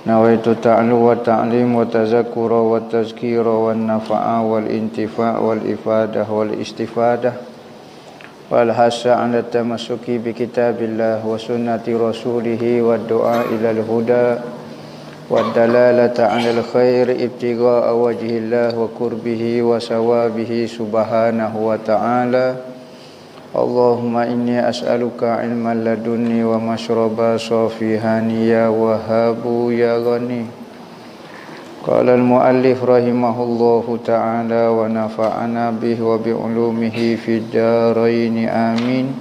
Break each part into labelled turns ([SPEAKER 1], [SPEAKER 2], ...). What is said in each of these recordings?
[SPEAKER 1] Nawaitu ta'lu wa ta'lim wa tazakkura wa tazkira wa nafa'a wal intifa' wal ifadah wal istifadah wal hasa 'ala tamassuki bi kitabillah wa sunnati rasulih wa du'a ila al-huda wa dalalata 'ala al-khair ibtigha'a wajhillah wa qurbihi wa sawabihi subhanahu wa ta'ala. Allahumma inni as'aluka ilman ladunni wa mashraba safihani ya wahabu ya ghani. Qala al-muallif rahimahullahu ta'ala wa nafa'ana bihi wa bi'ulumihi fid dharain amin.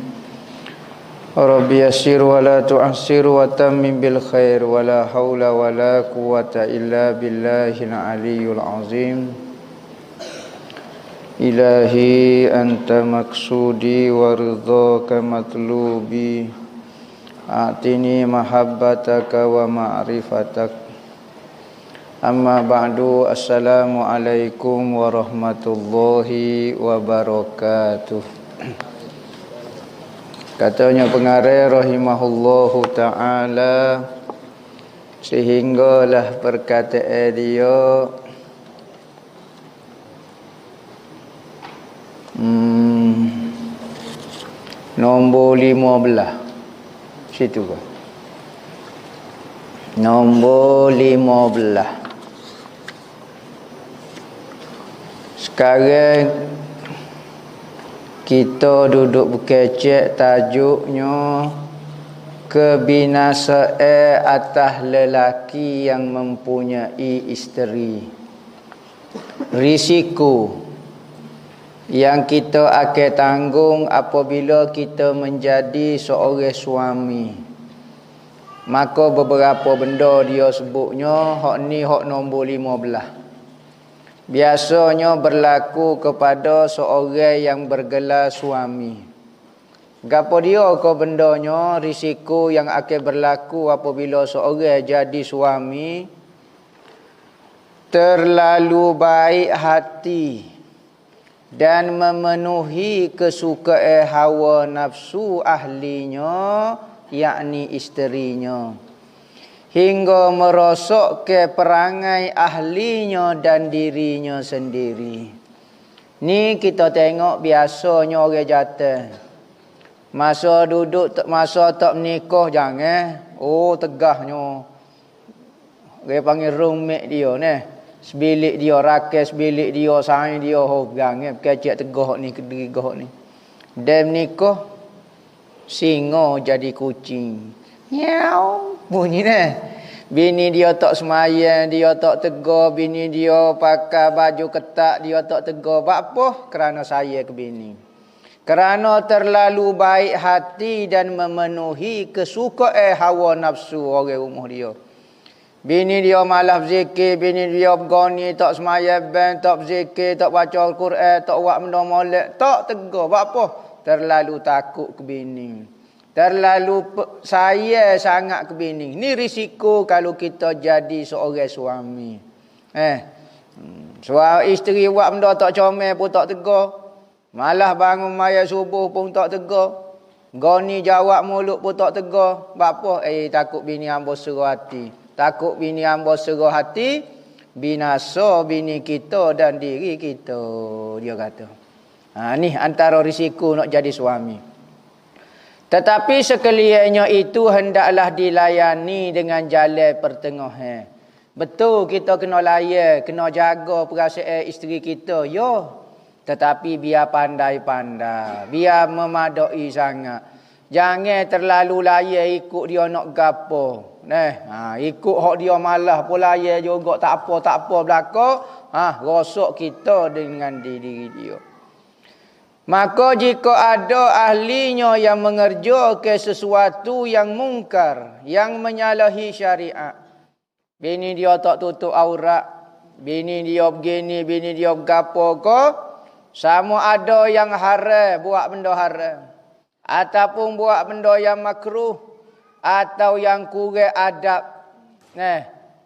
[SPEAKER 1] Rabbi yassir wa la tu'assir wa tammim bil khair wa la haula wa la quwwata illa billahil aliyyil azim. Ilahi anta maksudi wa ridhaka matlubi atini mahabbataka wa ma'rifatak. Amma ba'du, assalamu alaikum warahmatullahi wabarakatuh. Katanya pengarang rahimahullahu ta'ala, sehinggalah perkataan dia nombor 15 situ ke? Nombor 15. Sekarang kita duduk berkecek tajuknya kebinasaan atas lelaki yang mempunyai isteri. Risiko yang kita akan tanggung apabila kita menjadi seorang suami. Maka beberapa benda dia sebutnya, hak ni hak nombor 15. Biasanya berlaku kepada seorang yang bergelar suami. Gapo dia ke bendanya, risiko yang akan berlaku apabila seorang jadi suami? Terlalu baik hati dan memenuhi kesukaan hawa nafsu ahlinya, yakni isterinya, hingga merosok ke perangai ahlinya dan dirinya sendiri. Ni kita tengok biasanya orang jatuh. Masa duduk, masa tak menikah jangan, tegahnya. Dia panggil roommate dia ni. Sebilik dia, rakyat sebilik dia, saing dia, gang kecek tegah ni, kedegah ni. Dan menikah, singa jadi kucing. Miau, bunyi ni. Bini dia tak semayang, dia tak tegar. Bini dia pakai baju ketat, dia tak tegar. Apa? Kerana saya ke bini. Kerana terlalu baik hati dan memenuhi kesukaan hawa nafsu orang rumah dia. Bini dia malah berzikir, bini dia bergani, tak semayang ben, tak berzikir, tak baca Al-Quran, tak buat benda molek, tak tegar. Apa? Terlalu takut ke bini. Terlalu sayang sangat ke bini. Ni risiko kalau kita jadi seorang suami. Isteri buat benda tak comel pun tak tegar. Malah bangun maya subuh pun tak tegar. Gani jawab mulut pun tak tegar. Apa? Takut bini hamba serah hati. Takut bini hamba serah hati, binasa bini kita dan diri kita, dia kata. Ni antara risiko nak jadi suami. Tetapi sekaliannya itu hendaklah dilayani dengan jalan pertengahan. Betul kita kena layan, kena jaga perasaan isteri kita, ya. Tetapi biar pandai-pandai, biar memadai sangat. Jangan terlalu layan ikut dia nak gapo. Ikut hak dia malah pula ya juga tak apa belaka, rosak kita dengan diri dia. Maka jika ada ahlinya yang mengerjakan sesuatu yang mungkar, yang menyalahi syariat, bini dia tak tutup aurat, bini dia begini, bini dia gapo ke, sama ada yang haram, buat benda haram, ataupun buat benda yang makruh, atau yang kurang adab.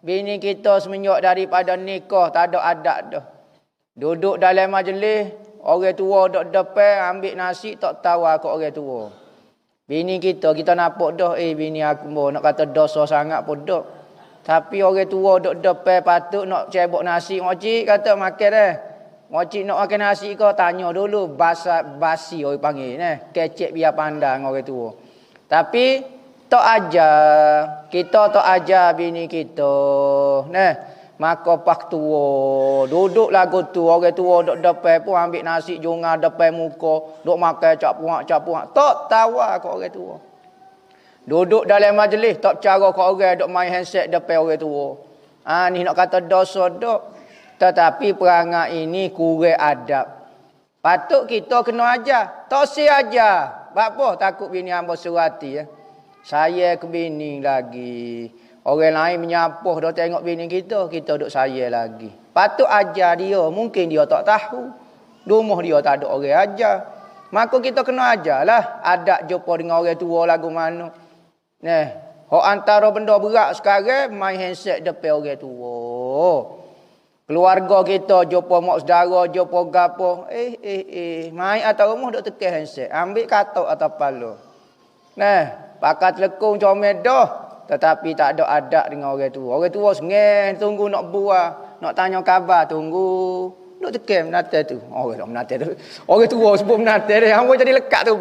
[SPEAKER 1] Bini kita semenjak daripada nikah tak ada adab dah. Duduk dalam majlis, Orang tua dok depan ambil nasi tak tahu aku orang tua. Bini kita nampak dah bini aku mau nak kata dosa sangat pun dak. Tapi orang tua dok depan patut nak cebok nasi ngocik kata makan dah. Ngocik nak makan nasi kau tanya dulu basi orang panggil kecek biar pandang orang tua. Tapi tak ajar kita tak ajar bini kita maka pak tua duduk lagu tu orang tua duk depan pun ambil nasi junga depan muka duk makan cap puak tak tahu kau orang tua duduk dalam majlis tak cara kau orang duk main handset depan orang tua ni nak kata dosa duk tetapi perangai ini kurang adab patut kita kena ajar tak si ajar apa takut bini hamba surati saya ke bini lagi. Orang lain menyapuh dah tengok bini kita duk saya lagi. Patut ajar dia, mungkin dia tak tahu. Rumah dia tak ada orang ajar. Maka kita kena ajarlah adab jumpa dengan orang tua lagu mana. Hok antara benda berat sekarang main handset depan orang tua. Keluarga kita jumpa mak saudara, jumpa gapo, main atas rumah duk tekan handset, ambil katok atau pala. Pakat lekung comel dah. Tetapi tak ada adab dengan orang tua. Orang tua sengih, tunggu nak buah, nak tanya khabar, tunggu. Duk tekan menatai tu. Orang tak menatai tu. Orang tua sebut menatai dia. Hangpa jadi lekat tu.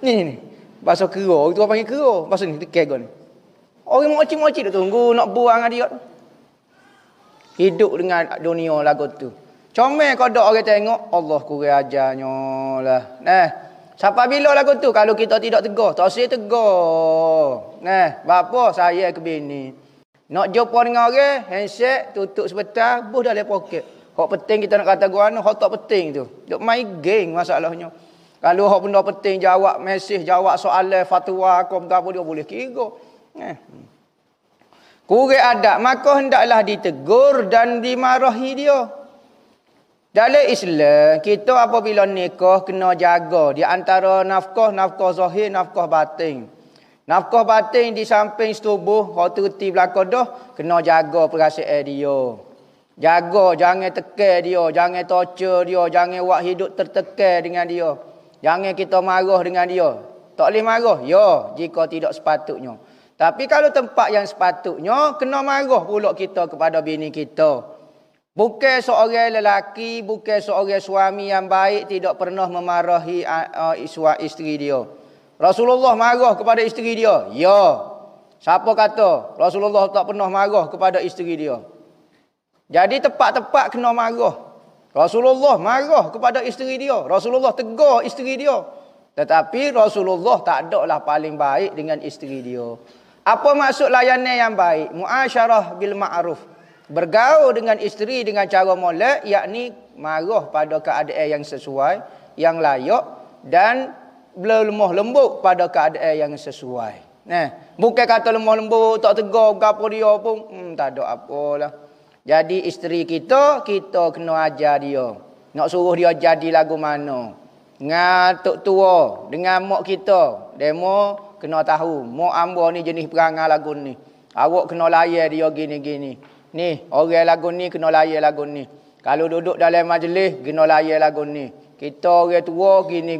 [SPEAKER 1] Ni. Bahasa kera. Orang tua panggil kera. Bahasa ni, tekan kau ni. Orang moci-moci duk tunggu nak buah dengan dia. Hidup dengan dunia lagu tu. Comel kau dak orang tengok, Allah kurang ajarnya lah. Sampai bila lagu tu kalau kita tidak tegur, tak usah tegur. Bapa saya ke bini. Nak jumpa dengan orang, handset tutup sebentar, buh dalam poket. Hak penting kita nak kata gua hak tak penting tu. Duk main game masalahnya. Kalau hak benda penting jawab mesej, jawab soalan fatwa apa dia boleh kira. Kurang adab maka hendaklah ditegur dan dimarahi dia. Dalam Islam, kita apabila nikah kena jaga di antara nafkah zahir, nafkah batin. Nafkah batin di samping setubuh, hak terti belakang dah, kena jaga perasaan dia. Jaga, jangan tekan dia, jangan torture dia, jangan buat hidup tertekan dengan dia. Jangan kita marah dengan dia. Tak boleh marah? Ya, jika tidak sepatutnya. Tapi kalau tempat yang sepatutnya, kena marah pula kita kepada bini kita. Bukan seorang lelaki, bukan seorang suami yang baik tidak pernah memarahi isteri dia. Rasulullah marah kepada isteri dia? Ya. Siapa kata Rasulullah tak pernah marah kepada isteri dia? Jadi tepat-tepat kena marah. Rasulullah marah kepada isteri dia. Rasulullah tegur isteri dia. Tetapi Rasulullah tak ada lah paling baik dengan isteri dia. Apa maksud layanan yang baik? Muasyarah bil ma'ruf. Bergaul dengan isteri dengan cara molek, yakni marah pada keadaan yang sesuai, yang layak dan lemah lembut pada keadaan yang sesuai. Bukan kata lemah lembut, tak tegur gapo dia pun, tak ada apalah. Jadi isteri kita kena ajar dia. Nak suruh dia jadi lagu mana. Dengan tok tua, dengan mak kita, demo kena tahu, mak hamba ni jenis perangai lagu ni. Awak kena layan dia gini-gini. Ni, orang lagu ni kena layan lagu ni. Kalau duduk dalam majlis, kena layan lagu ni. Kita orang tua gini.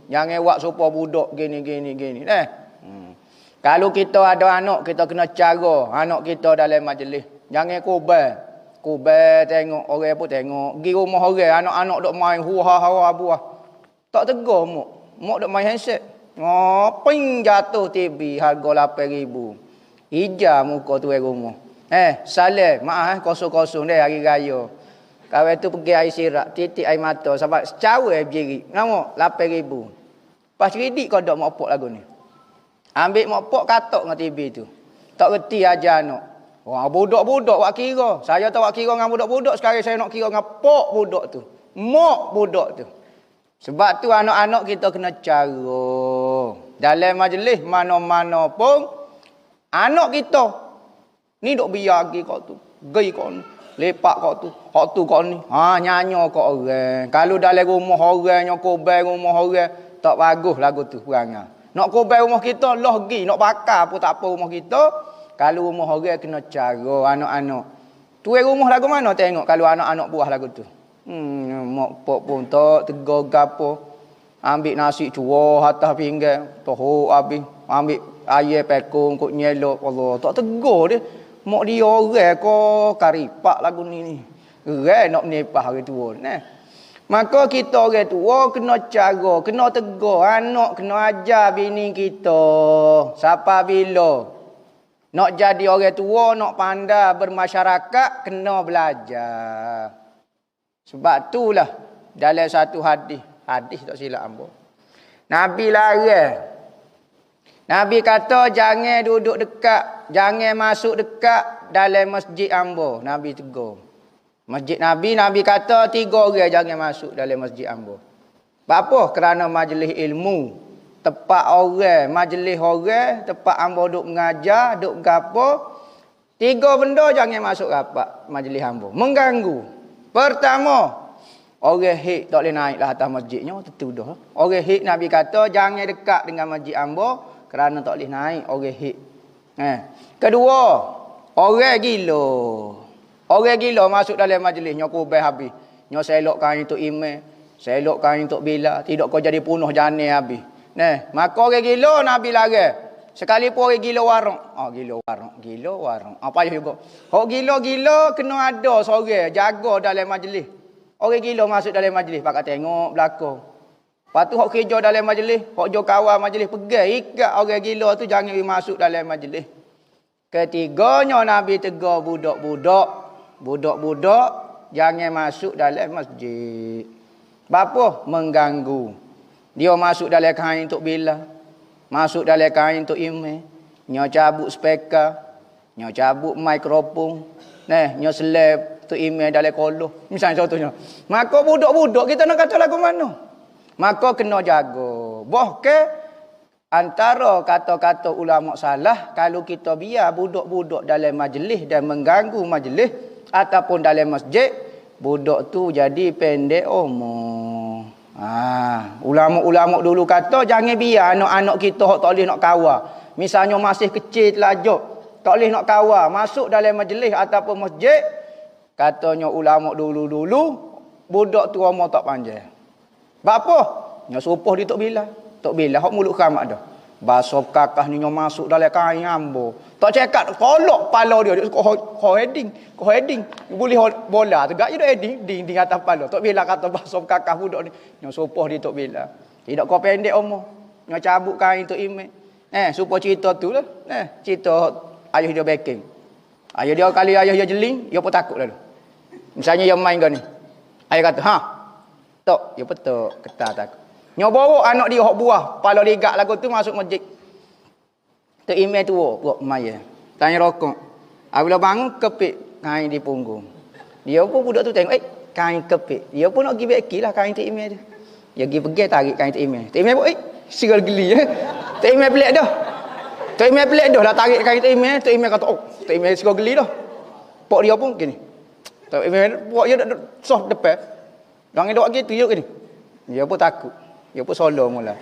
[SPEAKER 1] Jangan buat supaya budak gini. Kalau kita ada anak, kita kena cara anak kita dalam majlis. Jangan kubal tengok, orang pun tengok. Pergi rumah orang, anak-anak duk main huha-hawa buah. Tak tegur mak. Mak duk main handset. Ngoping jatuh TV harga 8,000. Hijau muka tu rumah. Salah, maaf kosong-kosong dia hari raya. Kawan tu pergi air sirak, titik air mata sampai secawa berdiri. Nama 8,000. Pas kredit kau dak mokpok lagu ni. Ambil mokpok katok dengan TV tu. Tak reti ajar anak. Wah, budak-budak buat kira. Saya tak buat kira dengan budak-budak, sekarang saya nak kira dengan pok budak tu. Mok budak tu. Sebab tu anak-anak kita kena cara. Dalam majlis mana-mana pun anak kita ni duk biar pergi kau tu. Gay kau ni. Lepak kau tu. Hak tu kau ni. Nyanyi kau orang. Kalau dalam rumah orang, nak kobai rumah orang, tak bagus lagu tu perangai. Nak kobai rumah kita, lah pergi. Nak bakar pun tak apa rumah kita. Kalau rumah orang kena cara anak-anak. Tuan rumah lagu mana tengok kalau anak-anak buah lagu tu. Mak pok pun tak tegur gapo. Ambil nasi cuah atas pinggan, tohok habis. Ambil air pekong kok nyelok. Allah, tak tegur dia. Mak dia orang ko karipak lagu ni. Orang nak menipah hari tua. Nah. Maka kita orang tua kena cara, kena tegur anak, kena ajar bini kita. Siapa bila nak jadi orang tua, nak pandai bermasyarakat, kena belajar. Sebab itulah dalam satu hadis tak silap ambo. Nabi larang. Nabi kata jangan duduk dekat, jangan masuk dekat dalam masjid ambo. Nabi tegur. Masjid Nabi kata 3 orang jangan masuk dalam masjid ambo. Apa? Kerana majlis ilmu, tempat orang, majlis orang, tempat ambo duk mengajar, duk gapo. 3 benda jangan masuk rapat majlis ambo. Mengganggu. Pertama, orang hik tak boleh naiklah atas masjidnya, tertuduh. Orang hik Nabi kata jangan dekat dengan masjid ambo kerana tak boleh naik orang hik. Kedua, orang gila. Orang gila masuk dalam majlis, nyo kubah habis. Nyo selok kain untuk imam, selok kain untuk bila, tidak kau jadi punuh jane habis. Maka orang gila Nabi larang. Sekalipun orang gila warung. Gila warung. Apa payah juga. Hok gila-gila kena ada seorang jaga dalam majlis. Orang gila masuk dalam majlis, pakat tengok belakang. Lepas tu hok kerja dalam majlis, hok jo kawal majlis, pegang ikat orang gila tu jangan masuk dalam majlis. Ketiganya Nabi tegur budak-budak jangan masuk dalam masjid. Bapa mengganggu. Dia masuk dalam kain untuk bila, masuk dalam kain untuk imam, nyo cabut speaker, nyo cabut mikrofon, nyo seleb tu imam dalam koloh. Misalnya contohnya. Maka budak-budak kita nak kata lagu mana? Maka kena jaga. Bahkan antara kata-kata ulama salah, kalau kita biar budak-budak dalam majlis dan mengganggu majlis ataupun dalam masjid, budak tu jadi pendek umur. Ulama-ulama dulu kata jangan biar anak-anak kita tak boleh nak kawal. Misalnya masih kecil telajak, tak boleh nak kawal, masuk dalam majlis ataupun masjid. Katanya ulama dulu-dulu, budak tu umur tak panjang. Bapa? Nya supuh dia tok bila. Tok bila hok mulut khamak dah. Basuh kakah ni nyo masuk dalam kain ambo. Tak cekak kolok pala dia heading. Boleh bola tegak je dak heading ding atas pala. Tok bila kata basuh kakah budak ni. Nyo supuh dia tok bila. Tidak kau pendek umur. Nyo cabut kain tok imam. Supuh cerita tu lah. Cerita ayah dia backing. Ayah dia kali ayah dia jeling, dia pun takut lalu. Misalnya dia main kan ni. Ayah kata, tok, dia betul, ketar takut. Nyo bawa anak dia hok buah, pala ligak lagu tu masuk masjid. Tu imam tu buat maya. Tanya rokok. Apabila bangun kepik kain di punggung. Dia pun budak tu tengok, kain kepik. Dia pun nak pergi beki lah kain tu imam tu. Dia pergi pegang tarik kain tu imam. Tu imam pun sigal geli. Tu imam pelik dah. Tu imam pelik dah tarik kain tu imam. Tu imam kata, tu imam sigal geli dah. Pok dia pun gini. Tu imam pok dia soft depan. Jangan dok gitu yuk gini. Dia pun takut. Dia pun solong mula.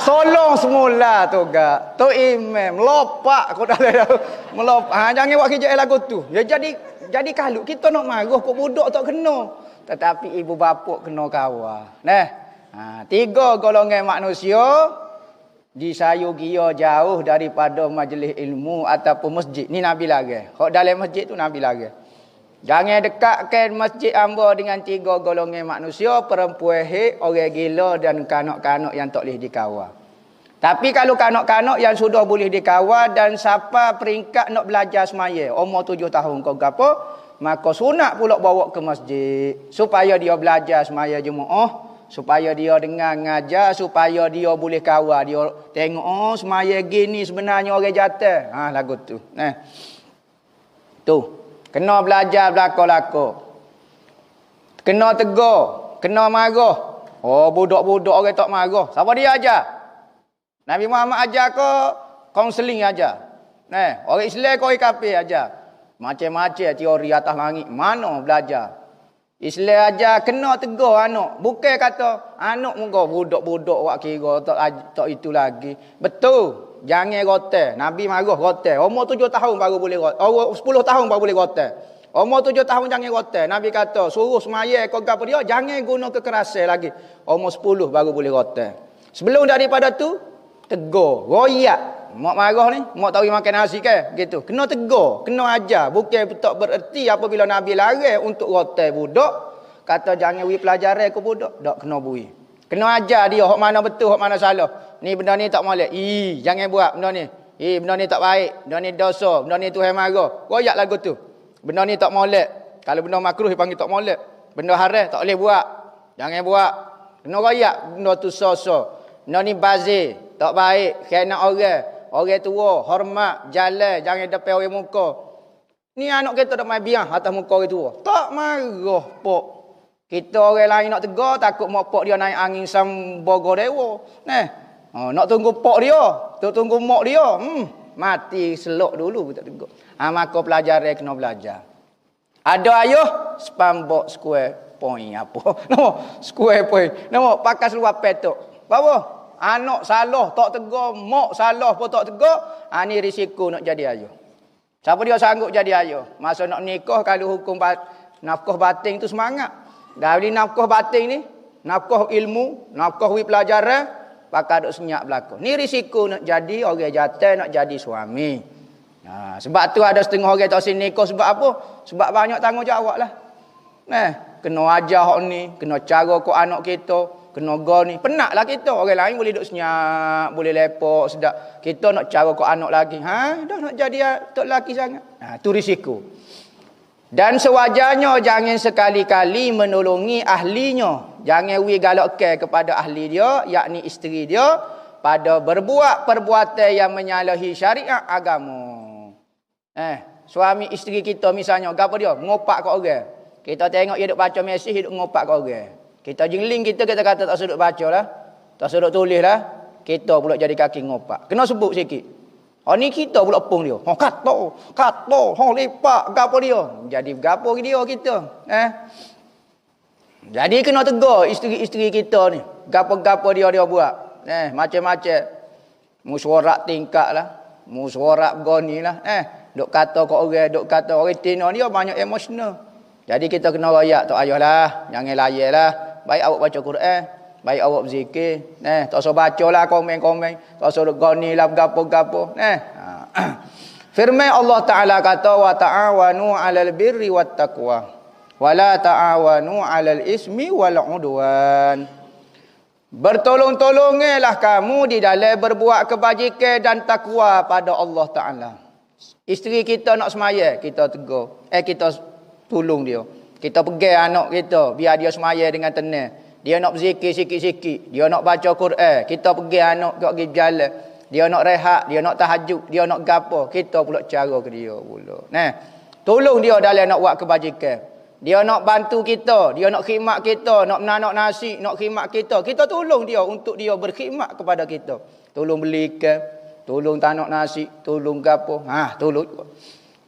[SPEAKER 1] Solong semula tu gak. Tu imam melopak kau dah melopak. Jangan buat kerja lagu tu. Ya jadi kalau kita nak marah kok budak tak kena. Tetapi ibu bapa kena kawal. 3 golongan manusia disayu dia jauh daripada majlis ilmu ataupun masjid. Ni Nabi larang. Hok dalam masjid tu Nabi larang. Jangan dekatkan masjid hamba dengan 3 golongan manusia, perempuan hik, orang gila dan kanak-kanak yang tak boleh dikawal. Tapi kalau kanak-kanak yang sudah boleh dikawal dan siapa peringkat nak belajar semaya, umur 7 tahun kau gapo, maka sunat pula bawa ke masjid supaya dia belajar semaya Jumaat, supaya dia dengar ngajar, supaya dia boleh kawal, dia tengok semaya gini sebenarnya orang jatuh. Lagu tu. Tu. Kena belajar belako-lako. Kena tegur, kena marah. Budak-budak orang tak marah. Siapa dia ajar? Nabi Muhammad ajar ke kaunseling ajar. Orang Islam ke orang kafir ajar. Macam-macam teori atas langit. Mana belajar? Islam ajar kena tegur anak. Bukan kata anak muka budak-budak wak kira tak itu lagi. Betul. Jangan rotan. Nabi marah rotan. Umur 7 tahun baru boleh rotan. 10 tahun baru boleh rotan. Umur 7 tahun jangan rotan. Nabi kata, suruh semaya kau gapo dia, jangan guna kekerasan lagi. Umur 10 baru boleh rotan. Sebelum daripada tu, tegur, royak. Mak marah ni, mak tak boleh makan nasi ke? Gitu. Kena tegur, kena ajar. Bukan tak bererti apabila Nabi larang untuk rotan budak, kata jangan beri pelajaran ke budak, tak kena beri. Kena ajar dia hak mana betul, hak mana salah. Ni benda ni tak molek. Jangan buat benda ni. Benda ni tak baik, benda ni dosa, benda ni Tuhan marah. Royak lagu tu. Benda ni tak molek. Kalau benda makruh dipanggil tak molek. Benda haram tak boleh buat. Jangan buat. Kena royak benda tu so-so. Benda ni bazir, tak baik, khianat orang. Orang tua, hormat, jalan, jangan depan orang muka. Ni anak kita tak main biar atas muka orang tua. Tak marah, pok. Kita orang lain nak tegur, takut mak pok dia naik angin sambogo dewa. Nak tunggu pok dia, tunggu mak dia. Mati selok dulu kita tegur. Maka pelajaran kena belajar. Ada ayuh spambok square point apa? Nama square point. Nama pakai seluar petok. Bawa anak salah tak tegur, mak salah pun tak tegur. Ni risiko nak jadi ayuh. Siapa dia sanggup jadi ayuh? Masa nak nikah kalau hukum nafkah batin tu semangat. Dari nafkah batin ni, nafkah ilmu, nafkah pelajaran, pakai duk senyap belakang. Ni risiko nak jadi orang jantan, nak jadi suami. Sebab tu ada setengah orang tak sini nikah sebab apa? Sebab banyak tanggungjawab lah. Kena ajar hak ni, kena cara kau anak kita, kena go ni. Penatlah kita. Orang lain boleh duk senyap, boleh lepak sedap. Kita nak cara kau anak lagi. Dah nak jadi tok lelaki sangat. Tu risiko. Dan sewajarnya jangan sekali-kali menolongi ahlinya. Jangan galakkan kepada ahli dia, yakni isteri dia, pada berbuat perbuatan yang menyalahi syariat agama. Suami isteri kita misalnya, apa dia? Ngopak kat orang. Kita tengok dia duk baca mesej, dia duk ngopak kat orang. Kita jingling kita kata tak sudut baca lah. Tak sudut tulis lah. Kita pula jadi kaki ngopak. Kena sebut sikit. Ni kita pula pung dia. Kata, lepak, gapo dia. Jadi gapo dia kita. Jadi kena tegur isteri-isteri kita ni. Gapo-gapo dia buat. Macam-macam. Musyawarah tingkah lah. Musyawarah goni lah. Duk kata kat orang, duk kata orang tina dia banyak emosional. Jadi kita kena royak, tak ayahlah, jangan layan lah. Baik awak baca Quran, baik awak berzikir. Tak usah baca lah komen-komen. Tak usah goni lah gapo-gapo. Firman Allah Ta'ala kata, wa ta'awanu 'alal birri wat taqwa. Wa la ta'awanu 'alal ismi wal 'udwan. Bertolong-tolonglah kamu di dalam berbuat kebajikan dan takwa pada Allah Ta'ala. Isteri kita nak semaya, kita tegur. Kita tolong dia. Kita pegang anak kita, biar dia semaya dengan tenang. Dia nak berzikir sikit-sikit. Dia nak baca Quran. Kita pegang anak kat pergi berjalan. Dia nak rehat, dia nak tahajud, dia nak gapo. Kita pula cara ke dia pula. Tolong dia dalam nak buat kebajikan. Dia nak bantu kita, dia nak khidmat kita, nak menanak nasi, nak khidmat kita. Kita tolong dia untuk dia berkhidmat kepada kita. Tolong belikan, tolong tanak nasi, tolong gapo. Tolong.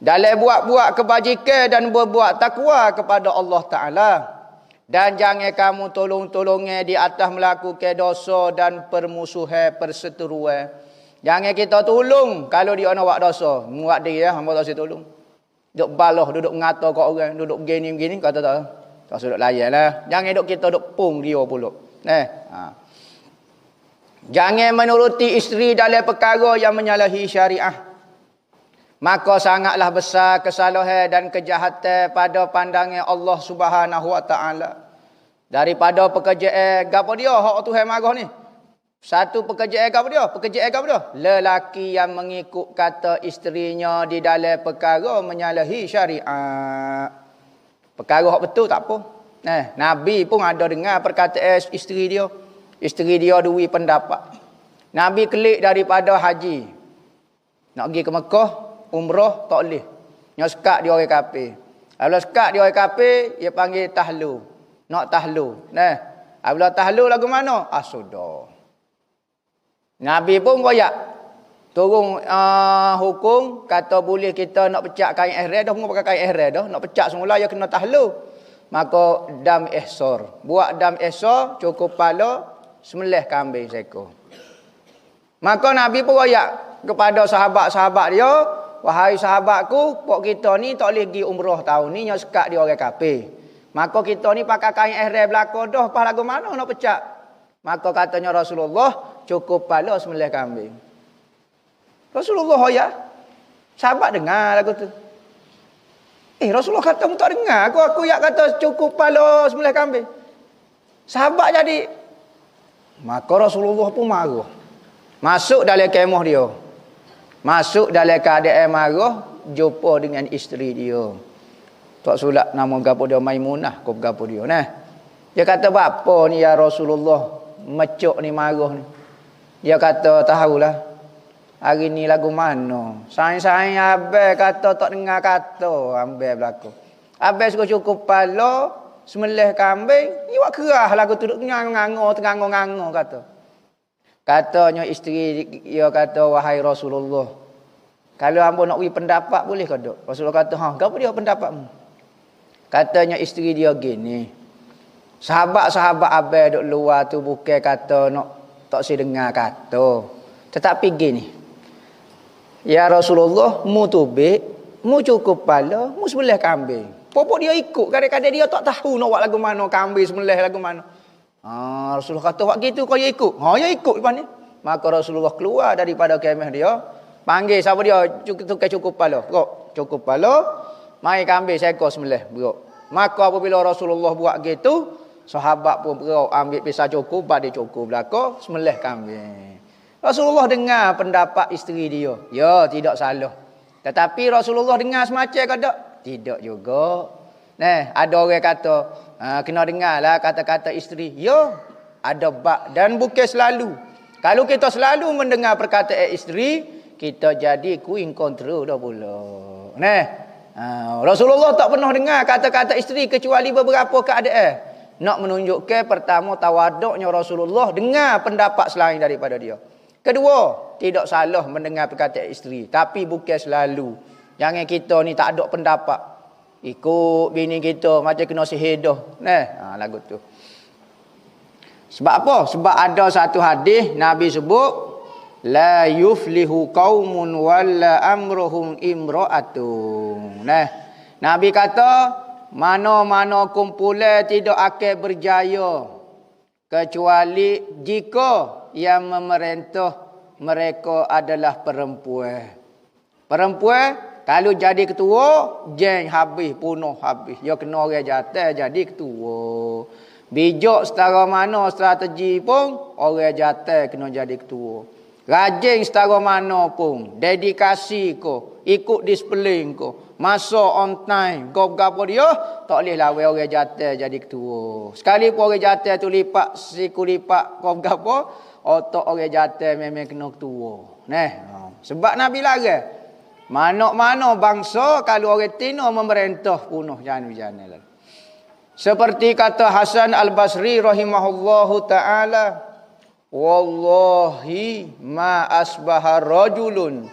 [SPEAKER 1] Dalam buat-buat kebajikan dan berbuat takwa kepada Allah Ta'ala. Dan jangan kamu tolong-tolongnya di atas melakukan dosa dan permusuhan perseteruan. Jangan kita tolong kalau dia nak buat dosa. Buat dia, hamba tak boleh tolong. Duduk balah, duduk ngata kat orang, duduk begini-begini, kata tak. Tak usah duduk layan lah. Jangan duduk kita duduk pung dia pula. Jangan menuruti isteri dalam perkara yang menyalahi syariah. Maka sangatlah besar kesalahan dan kejahatan pada pandangan Allah Subhanahu Wa Taala. Daripada pekerjaan gapo dia hak Tuhan marah ni. Satu pekerjaan gapo dia? Pekerjaan gapo dia? Lelaki yang mengikut kata isterinya di dalam perkara menyalahi syariat. Perkara hak betul tak apa. Nabi pun ada dengar perkataan isteri dia. Isteri dia duwi pendapat. Nabi kelik daripada haji. Nak pergi ke Mekah, umrah tak boleh. Yang sekat dia orang kafir. Kalau sekat dia orang kafir, dia panggil tahlu. Nak tahlu. Apabila tahlu lagu mana? Sudah. Nabi pun royak. Turun hukum, kata boleh kita nak pecak kain ihram, dah pun pakai kain ihram dah. Nak pecak semula, dia kena tahlu. Maka dam ihsar. Buat dam ihsar, cukup pala, sembelih kambing seekor. Maka Nabi pun royak kepada sahabat-sahabat dia, wahai sahabatku, pok kita ni tak boleh pergi umrah tahun ni, yang sekat dia orang kafir. Maka kita ni pakai kain ihram belaka dah, pas lagu mana nak pecak. Maka katanya Rasulullah, cukup pala sembelih kambing. Rasulullah ya. Sahabat dengar lagu tu. Rasulullah kata mu tak dengar. Aku yang kata cukup pala sembelih kambing. Sahabat jadi. Maka Rasulullah pun marah. Masuk dalam kemah dia. Masuk dalam keadaan marah, jumpa dengan isteri dia. Tak sulak nama gapo dia Maimunah, kau gapo dia nah. Dia kata, "Bapa ni ya Rasulullah, mecuk ni marah ni." Dia kata, "Tahulah. Hari ni lagu mana? Sain-sain abang kata tak dengar kata, abang berlaku. Abang suka cukup pala, sembelih kambing, iwak kerah lagu tu duk ngango tengango kata." Katanya isteri dia kata, "Wahai Rasulullah, kalau hamba nak beri pendapat boleh ke tak?" Rasulullah kata, "Apa dia pendapatmu?" Katanya isteri dia gini, sahabat-sahabat abang duk luar tu bukan kata nak tak si dengar kata. Tetapi gini, ya Rasulullah, mu tubik, mu cukup pala, mu sembelih kambing. Popok dia ikut, kadang-kadang dia tak tahu nak buat lagu mana, kambing sembelih lagu mana. Rasulullah kata, "Wak gitu kau ya ikut." Ya ikut depan ni. Maka Rasulullah keluar daripada kemah dia, panggil siapa dia, cukup pala. Bro, cukup pala, mai kambing seekor sembelih, bro. Maka apabila Rasulullah buat gitu, sahabat pun berau ambil pisau cukup, dia cukup belaka, sembelih kambing. Rasulullah dengar pendapat isteri dia. Ya, tidak salah. Tetapi Rasulullah dengar semacam ke tak? Tidak juga. Ada orang kata, kena dengarlah kata-kata isteri. Ya, ada bak dan bukan selalu. Kalau kita selalu mendengar perkataan isteri, kita jadi queen control dah pula. Rasulullah tak pernah dengar kata-kata isteri kecuali beberapa keadaan. Nak menunjukkan pertama tawaduknya Rasulullah dengar pendapat selain daripada dia. Kedua, tidak salah mendengar perkataan isteri, tapi bukan selalu. Jangan kita ni tak ada pendapat, ikut bini kita macam kena sihir dah. Lagu tu. Sebab apa? Sebab ada satu hadis Nabi sebut, la yuflihu qaumun walla amruhum imra'atun. Nabi kata, mana-mana kumpulan tidak akan berjaya kecuali jika yang memerintah mereka adalah perempuan. Perempuan kalau jadi ketua, jeng habis, punuh habis. Dia kena orang jatuh jadi ketua. Bijak setara mana strategi pun, orang jatuh kena jadi ketua. Rajin setara mana pun, dedikasi ko, ikut disiplin ko, masa on time, kau berapa dia, tak boleh lawan orang jatuh jadi ketua. Sekalipun orang jatuh tu lipat, siku lipat, kau berapa, otak orang jatuh memang kena ketua. Sebab Nabi larang, mana-mana bangsa kalau orang tino memerintah punuh jangan-jangan. Seperti kata Hasan Al-Basri rahimahullahu ta'ala, wallahi ma asbaha rajulun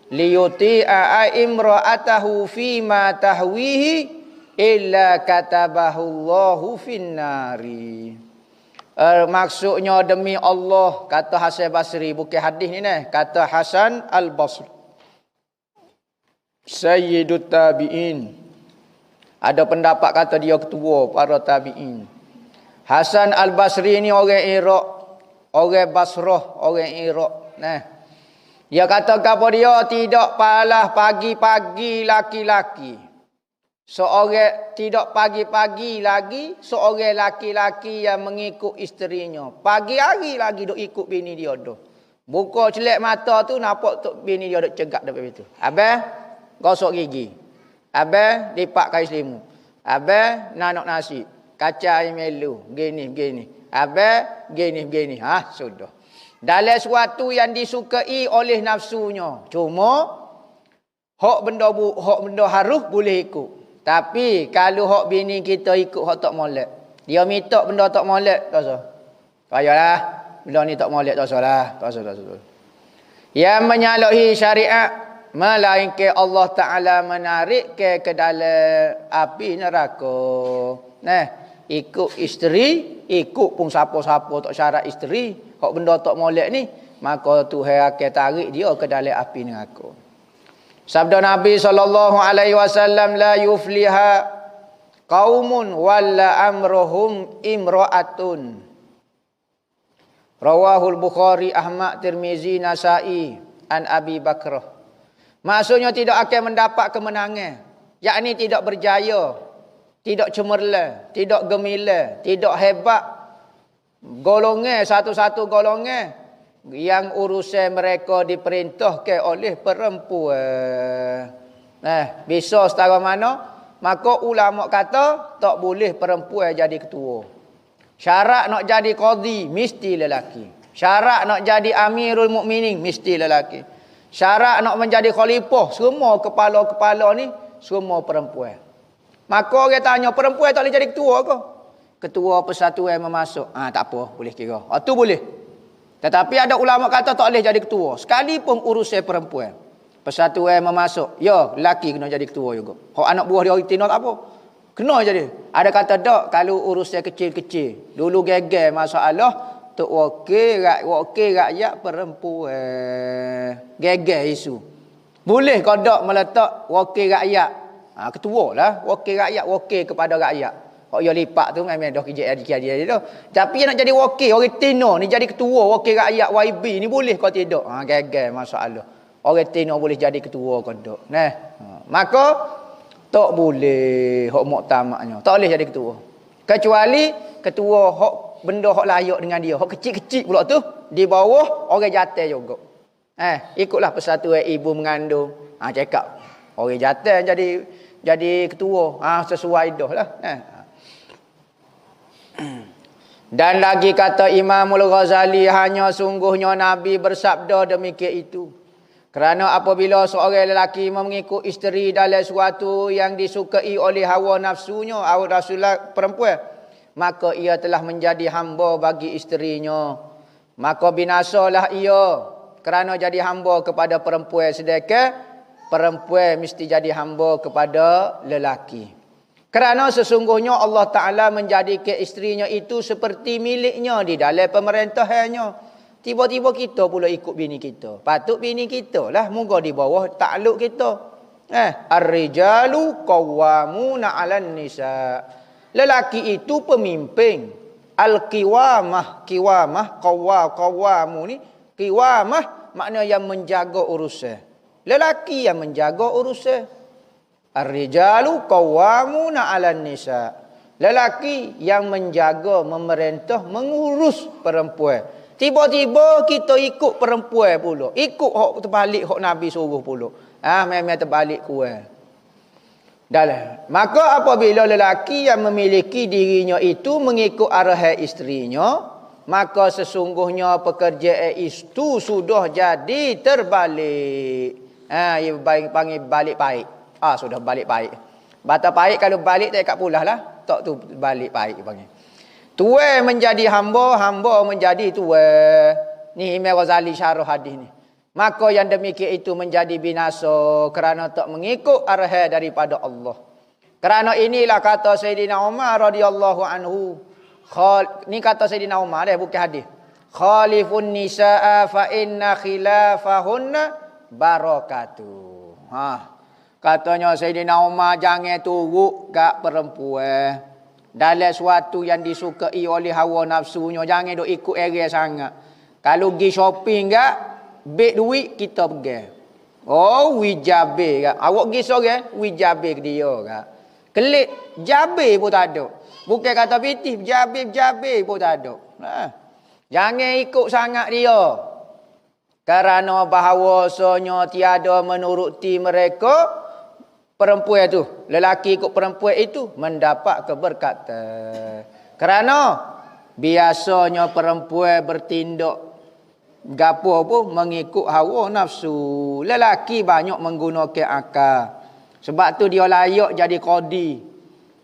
[SPEAKER 1] liyuti'a imra'atahu fima tahwihi illa katabahu Allahu finnari. Maksudnya demi Allah, kata Hasan Basri, bukan hadis ni kata Hasan Al-Basri, Sayyidut Tabi'in. Ada pendapat kata dia ketua para tabi'in. Hasan Al-Basri ni orang Iraq, orang Basrah, orang Iraq. Dia kata apa dia, tidak palah pagi-pagi laki-laki. Seorang tidak pagi-pagi lagi, seorang laki-laki yang mengikut isterinya. Pagi hari lagi duk ikut bini dia tu. Buka celak mata tu nampak tu bini dia duk cegak depan itu. Abang gosok gigi. Abang lipat kain selimut. Abang nanok nasi. Kaca air melu. Gini. Abang gini. Sudah. Dalam sesuatu yang disukai oleh nafsunya. Cuma hak benda harus boleh ikut. Tapi kalau hak bini kita ikut hak tak molek. Dia minta benda tak molek, tak usah. Payahlah. Benda ni tak molek, tak usah. Yang menyalahi syariat, melainkan Allah Ta'ala menarik ke dalam api neraka. Ikut isteri, ikut pun siapa-siapa tak syarat isteri, hak benda tak molek ni, maka Tuhan akan tarik dia ke dalam api neraka. Sabda Nabi SAW, la yufliha qaumun walla amruhum imra'atun. Rawahul Bukhari, Ahmad, Tirmizi, Nasai an Abi Bakrah. Maksudnya tidak akan mendapat kemenangan, yakni tidak berjaya, tidak cemerlang, tidak gemilang, tidak hebat. Golongan satu-satu golongan yang urusan mereka diperintahkan oleh perempuan. Bisa setara mana? Maka ulama kata tak boleh perempuan jadi ketua. Syarat nak jadi qadi mesti lelaki. Syarat nak jadi amirul mukminin mesti lelaki. Syarat nak menjadi khalifah, semua kepala-kepala ni semua perempuan. Maka orang tanya, perempuan tak boleh jadi ketua ke? Ketua persatuan memasuk. Tak apa, boleh kira. Tu boleh. Tetapi ada ulama kata tak boleh jadi ketua, sekalipun urusan perempuan. Persatuan memasuk, ya, lelaki kena jadi ketua juga. Hak anak buah dia orang Tino tak apa. Kena jadi. Ada kata tak, kalau urusan kecil-kecil. Dulu geger masalah, tok wakil rakyat perempuan. Geger isu. Boleh kau tak meletak wakil rakyat. Ketua lah, wakil rakyat, wakil kepada rakyat. Hak dia lipat tu memang dah kerja adik dia tu. Tapi nak jadi wakil orang Tino ni, jadi ketua wakil rakyat YB ni boleh kau tidak? Geger masalah. Orang Tino boleh jadi ketua kau tak. Maka tak boleh hak muktamadnya. Tak boleh jadi ketua. Kecuali ketua hak benda hak layak dengan dia. Hak kecil-kecil pula tu di bawah orang jatuh juga. Ikutlah persatuan ibu mengandung. Cakap orang jatuh jadi ketua. Sesuai dah lah. Dan lagi kata Imamul Ghazali, hanya sungguhnya Nabi bersabda demikian itu. Kerana apabila seorang lelaki mengikut isteri dalam sesuatu yang disukai oleh hawa nafsunya, hawa nafsu perempuan, maka ia telah menjadi hamba bagi isterinya. Maka binasalah ia kerana jadi hamba kepada perempuan, sedangkan perempuan mesti jadi hamba kepada lelaki. Kerana sesungguhnya Allah Ta'ala menjadikan isterinya itu seperti miliknya di dalam pemerintahannya. Tiba-tiba kita pula ikut bini kita. Patut bini kita lah moga di bawah takluk kita. Ar-rijalu qawwamuna 'alan nisa. Lelaki itu pemimpin. Al-qiwamah, qawwamu ni qiwamah makna yang menjaga urusan. Lelaki yang menjaga urusan. Ar-rijalu qawwamuna 'alan nisa. Lelaki yang menjaga, memerintah, mengurus perempuan. Tiba-tiba kita ikut perempuan pula. Ikut hak terbalik hak Nabi suruh pula. Memang terbalik kuat. Maka apabila lelaki yang memiliki dirinya itu mengikut arahan isterinya, maka sesungguhnya pekerjaan itu sudah jadi terbalik. Ia panggil balik baik. Sudah balik baik. Bata baik kalau balik tak kat pulah lah. Tak tu balik baik panggil. Tua menjadi hamba, hamba menjadi tua. Ni Imam Ghazali syarah hadis ni. Maka yang demikian itu menjadi binasa kerana tak mengikut arahan daripada Allah. Kerana inilah kata Sayyidina Umar radhiyallahu anhu. Ni kata Sayyidina Umar bukan hadis. Khalifun nisaa fa inna khilafahunna barakatuh. Katanya Sayyidina Umar, jangan turut kat perempuan. Dalam sesuatu yang disukai oleh hawa nafsunya, jangan duk ikut area sangat. Kalau pergi shopping gak, beg duit kita pergi. Wijabe gak. Awak pergi seorang, wijabe ke dia gak. Kelik jabe pun tak ada. Bukan kata pitih, jabe pun tak ada. Jangan ikut sangat dia. Kerana bahawasanya tiada menuruti mereka. Perempuan tu, lelaki ikut perempuan itu mendapat keberkatan. Kerana biasanya perempuan bertindak gapo pun mengikut hawa nafsu. Lelaki banyak menggunakan akal. Sebab tu dia layak jadi qadi.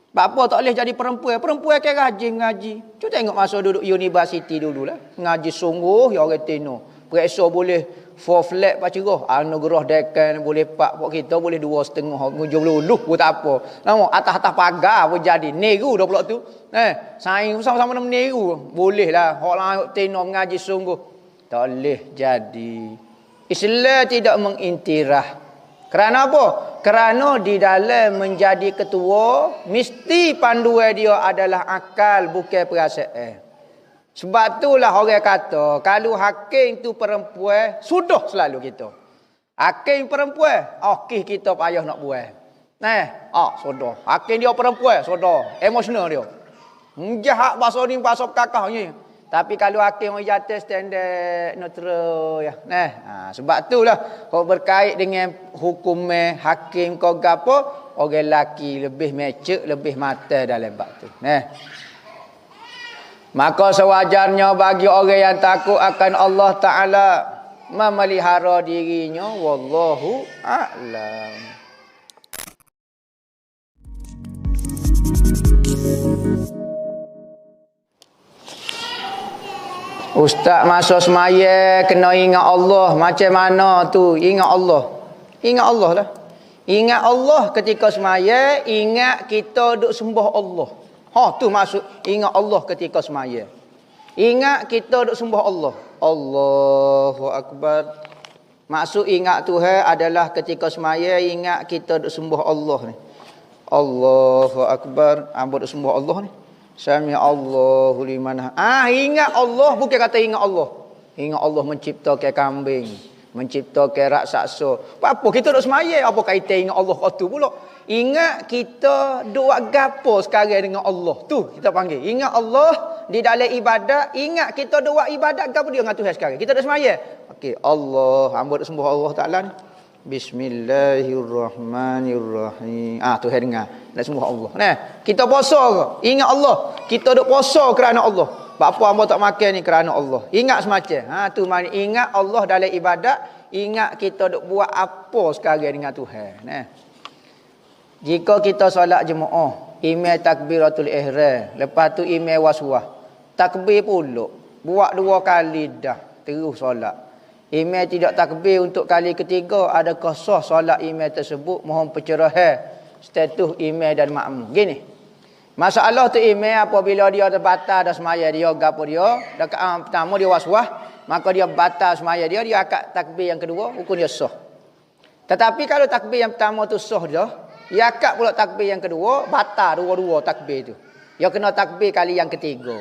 [SPEAKER 1] Sebab apa tak boleh jadi perempuan? Perempuan kan rajin ngaji. Cuba tengok masa duduk universiti dululah. Ngaji sungguh ya orang Tino. Periksa boleh 4 flat pak cerah, anugerah dekan boleh 4, pak kita boleh 2,5, hujung luluh pun tak apa. Nama atas-atas pagar pun jadi neru dah pula tu. Saing sama-sama nak meniru. Boleh lah hak lain Tino mengaji sungguh. Tak boleh jadi. Islam tidak mengintirah. Kerana apa? Kerana di dalam menjadi ketua, mesti panduan dia adalah akal, bukan perasaan. Sebab itulah orang kata, kalau hakim tu perempuan, sudah selalu kita. Hakim perempuan, okey kita payah nak buat. Sudah. Hakim dia perempuan, sudah. Emosional dia. Jahat bahasa ni, bahasa kakak ni. Tapi kalau hakim orang jatuh standard neutral ya. Sebab itulah kalau berkait dengan hukum hakim kau gapo, orang lelaki lebih mecek, lebih mata dalam bab tu. Maka sewajarnya bagi orang yang takut akan Allah Taala memelihara dirinya, wallahu a'lam. Ustaz masuk semaya kena ingat Allah. Macam mana tu? Ingat Allah. Ingat Allah lah. Ingat Allah ketika semaya, ingat kita duk sembah Allah. Tu maksud ingat Allah ketika semaya. Ingat kita duk sembah Allah. Allahu Akbar. Maksud ingat Tuhan adalah ketika semaya, ingat kita duk sembah Allah ni. Allahu Akbar. Ambo duk sembah Allah ni. Sami Allahu liman. Ingat Allah bukan kata ingat Allah. Ingat Allah menciptakan kambing, menciptakan raksasa. Apa kita duk semaya, apa kaitan ingat Allah kau tu pula? Ingat kita duk buat gapo sekarang dengan Allah. Tu kita panggil. Ingat Allah di dalam ibadat, ingat kita duk buat ibadat gapo dia dengan Tuhan sekarang. Kita duk semaya. Okey, Allah, hamba duk sembah Allah Taala ni. Bismillahirrahmanirrahim. Tuhan dengar. Nak sembah Allah. Kita puasa ke? Ingat Allah. Kita duk puasa kerana Allah. Apa hamba tak makan ni kerana Allah. Ingat semacam. Tu makna ingat Allah dalam ibadat. Ingat kita duk buat apa sekarang dengan Tuhan. Jika kita solat jemaah, imam takbiratul ihram, lepas tu imam waswah. Takbir pula. Buat 2 kali dah. Terus solat. Imam tidak takbir untuk kali ketiga, adakah sah solat imam tersebut? Mohon pencerahan status imam dan makmum. Gini. Masalah tu imam apabila dia terbatal dah semaya dia gapo dia, rakaat pertama dia waswah, maka dia batal semaya dia akad takbir yang kedua, hukum dia sah. Tetapi kalau takbir yang pertama tu sah dah, dia akad pula takbir yang kedua, batal dua-dua takbir tu. Dia kena takbir kali yang ketiga.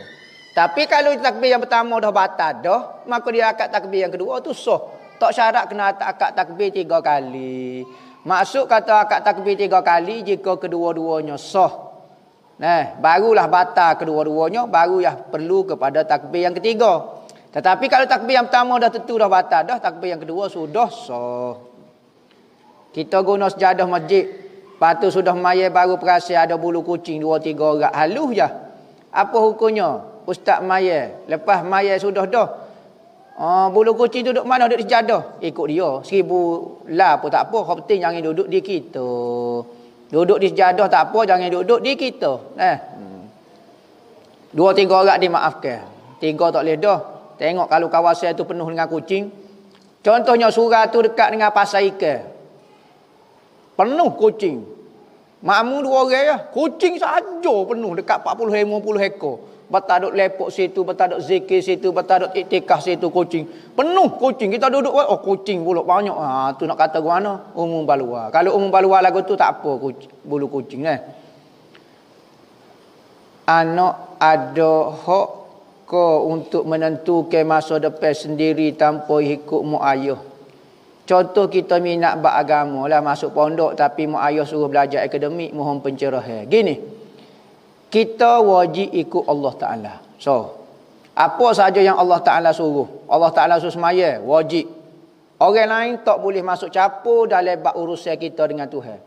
[SPEAKER 1] Tapi kalau takbir yang pertama dah batal dah, maka dia akad takbir yang kedua tu sah. Tak syarat kena akad takbir 3 kali. Maksud kata akad takbir 3 kali jika kedua-duanya sah. Barulah batal kedua-duanya, baru yang perlu kepada takbir yang ketiga. Tetapi kalau takbir yang pertama dah tentu dah batal dah, takbir yang kedua sudah sah. Kita guna sejadah masjid, lepas tu sudah mayat baru perasan ada bulu kucing 2-3 orang. Halus je. Apa hukumnya? Ustaz mayat, lepas mayat sudah dah, bulu kucing duduk mana? Duduk di sejadah. Ikut dia. 1000 lah pun tak apa. Yang penting jangan duduk di kita. Duduk di sejadah tak apa, jangan duduk di kita. 2-3 orang dimaafkan. 3 tak boleh dah. Tengok kalau kawasan tu penuh dengan kucing. Contohnya surau tu dekat dengan pasar ikan. Penuh kucing. Makmum 2 orang ya. Kucing saja penuh dekat 40-50 ekor. Betul duk lepok situ, betul duk zikir situ, betul duk iktikaf situ kucing. Penuh kucing. Kita duduk kucing pula banyak. Tu nak kata mana? Umum balua. Kalau umum balua lagu tu tak apa bulu kucing Anak ada hak ke untuk menentukan masa depan sendiri tanpa ikut mak ayah. Contoh kita minat beragama lah, masuk pondok tapi mak ayah suruh belajar akademik, mohon pencerahan. Gini. Kita wajib ikut Allah Ta'ala. So, apa saja yang Allah Ta'ala suruh. Allah Ta'ala suruh semaya, wajib. Orang lain tak boleh masuk campur dalam bab urusan kita dengan Tuhan.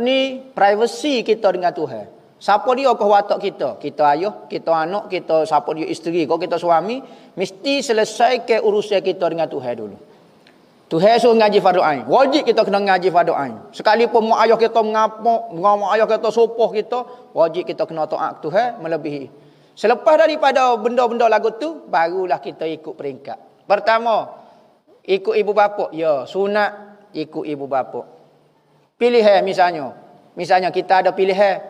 [SPEAKER 1] Ini privasi kita dengan Tuhan. Siapa dia kau watak kita? Kita ayah, kita anak, kita siapa dia isteri, kau kita suami. Mesti selesaikan urusan kita dengan Tuhan dulu. Tuhan suruh ngaji fardu ain. Wajib kita kena ngaji fardu ain. Sekalipun mak ayah kita mengapa, mak ayah kita sopoh kita, wajib kita kena taat Tuhan melebihi. Selepas daripada benda-benda lagu tu, barulah kita ikut peringkat. Pertama, ikut ibu bapa. Ya, sunat ikut ibu bapa. Pilihan misalnya. Misalnya kita ada pilihan.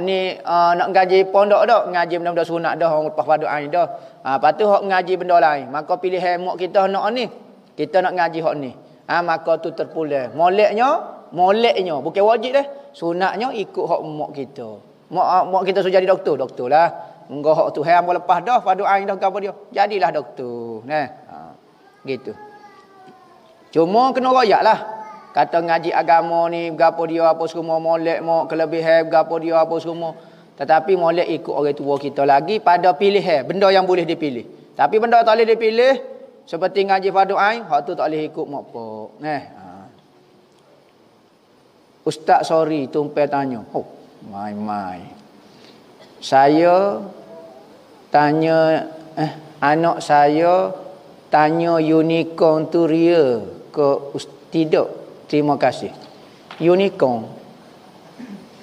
[SPEAKER 1] Ni nak ngaji pondok dak, ngaji benda-benda sunat dah, orang lepas fardu ain dah. Lepas tu hak ngaji benda lain. Maka pilihan mak kita nak ni. Kita nak ngaji hak ni. Maka tu terpulang. Moleknya bukan wajib dah. Sunatnya ikut hak mak kita. Mak kita sudah jadi doktor lah. Engkau hak tu hang lepas dah fardu ain dah gapo dia. Jadilah doktor. Gitu. Cuma kena royaklah. Kata ngaji agama ni gapo dia apa semua molek mak kelebihan gapo dia apa semua. Tetapi molek ikut orang tua kita lagi pada pilihan benda yang boleh dipilih. Tapi benda tak boleh dipilih seperti ngaji fardu ain, hak tu tak boleh ikut mak pak. Ustaz sorry tumpai tanya. Mai. Saya tanya anak saya tanya unicorn tu ria ke tidak. Terima kasih. Unicorn.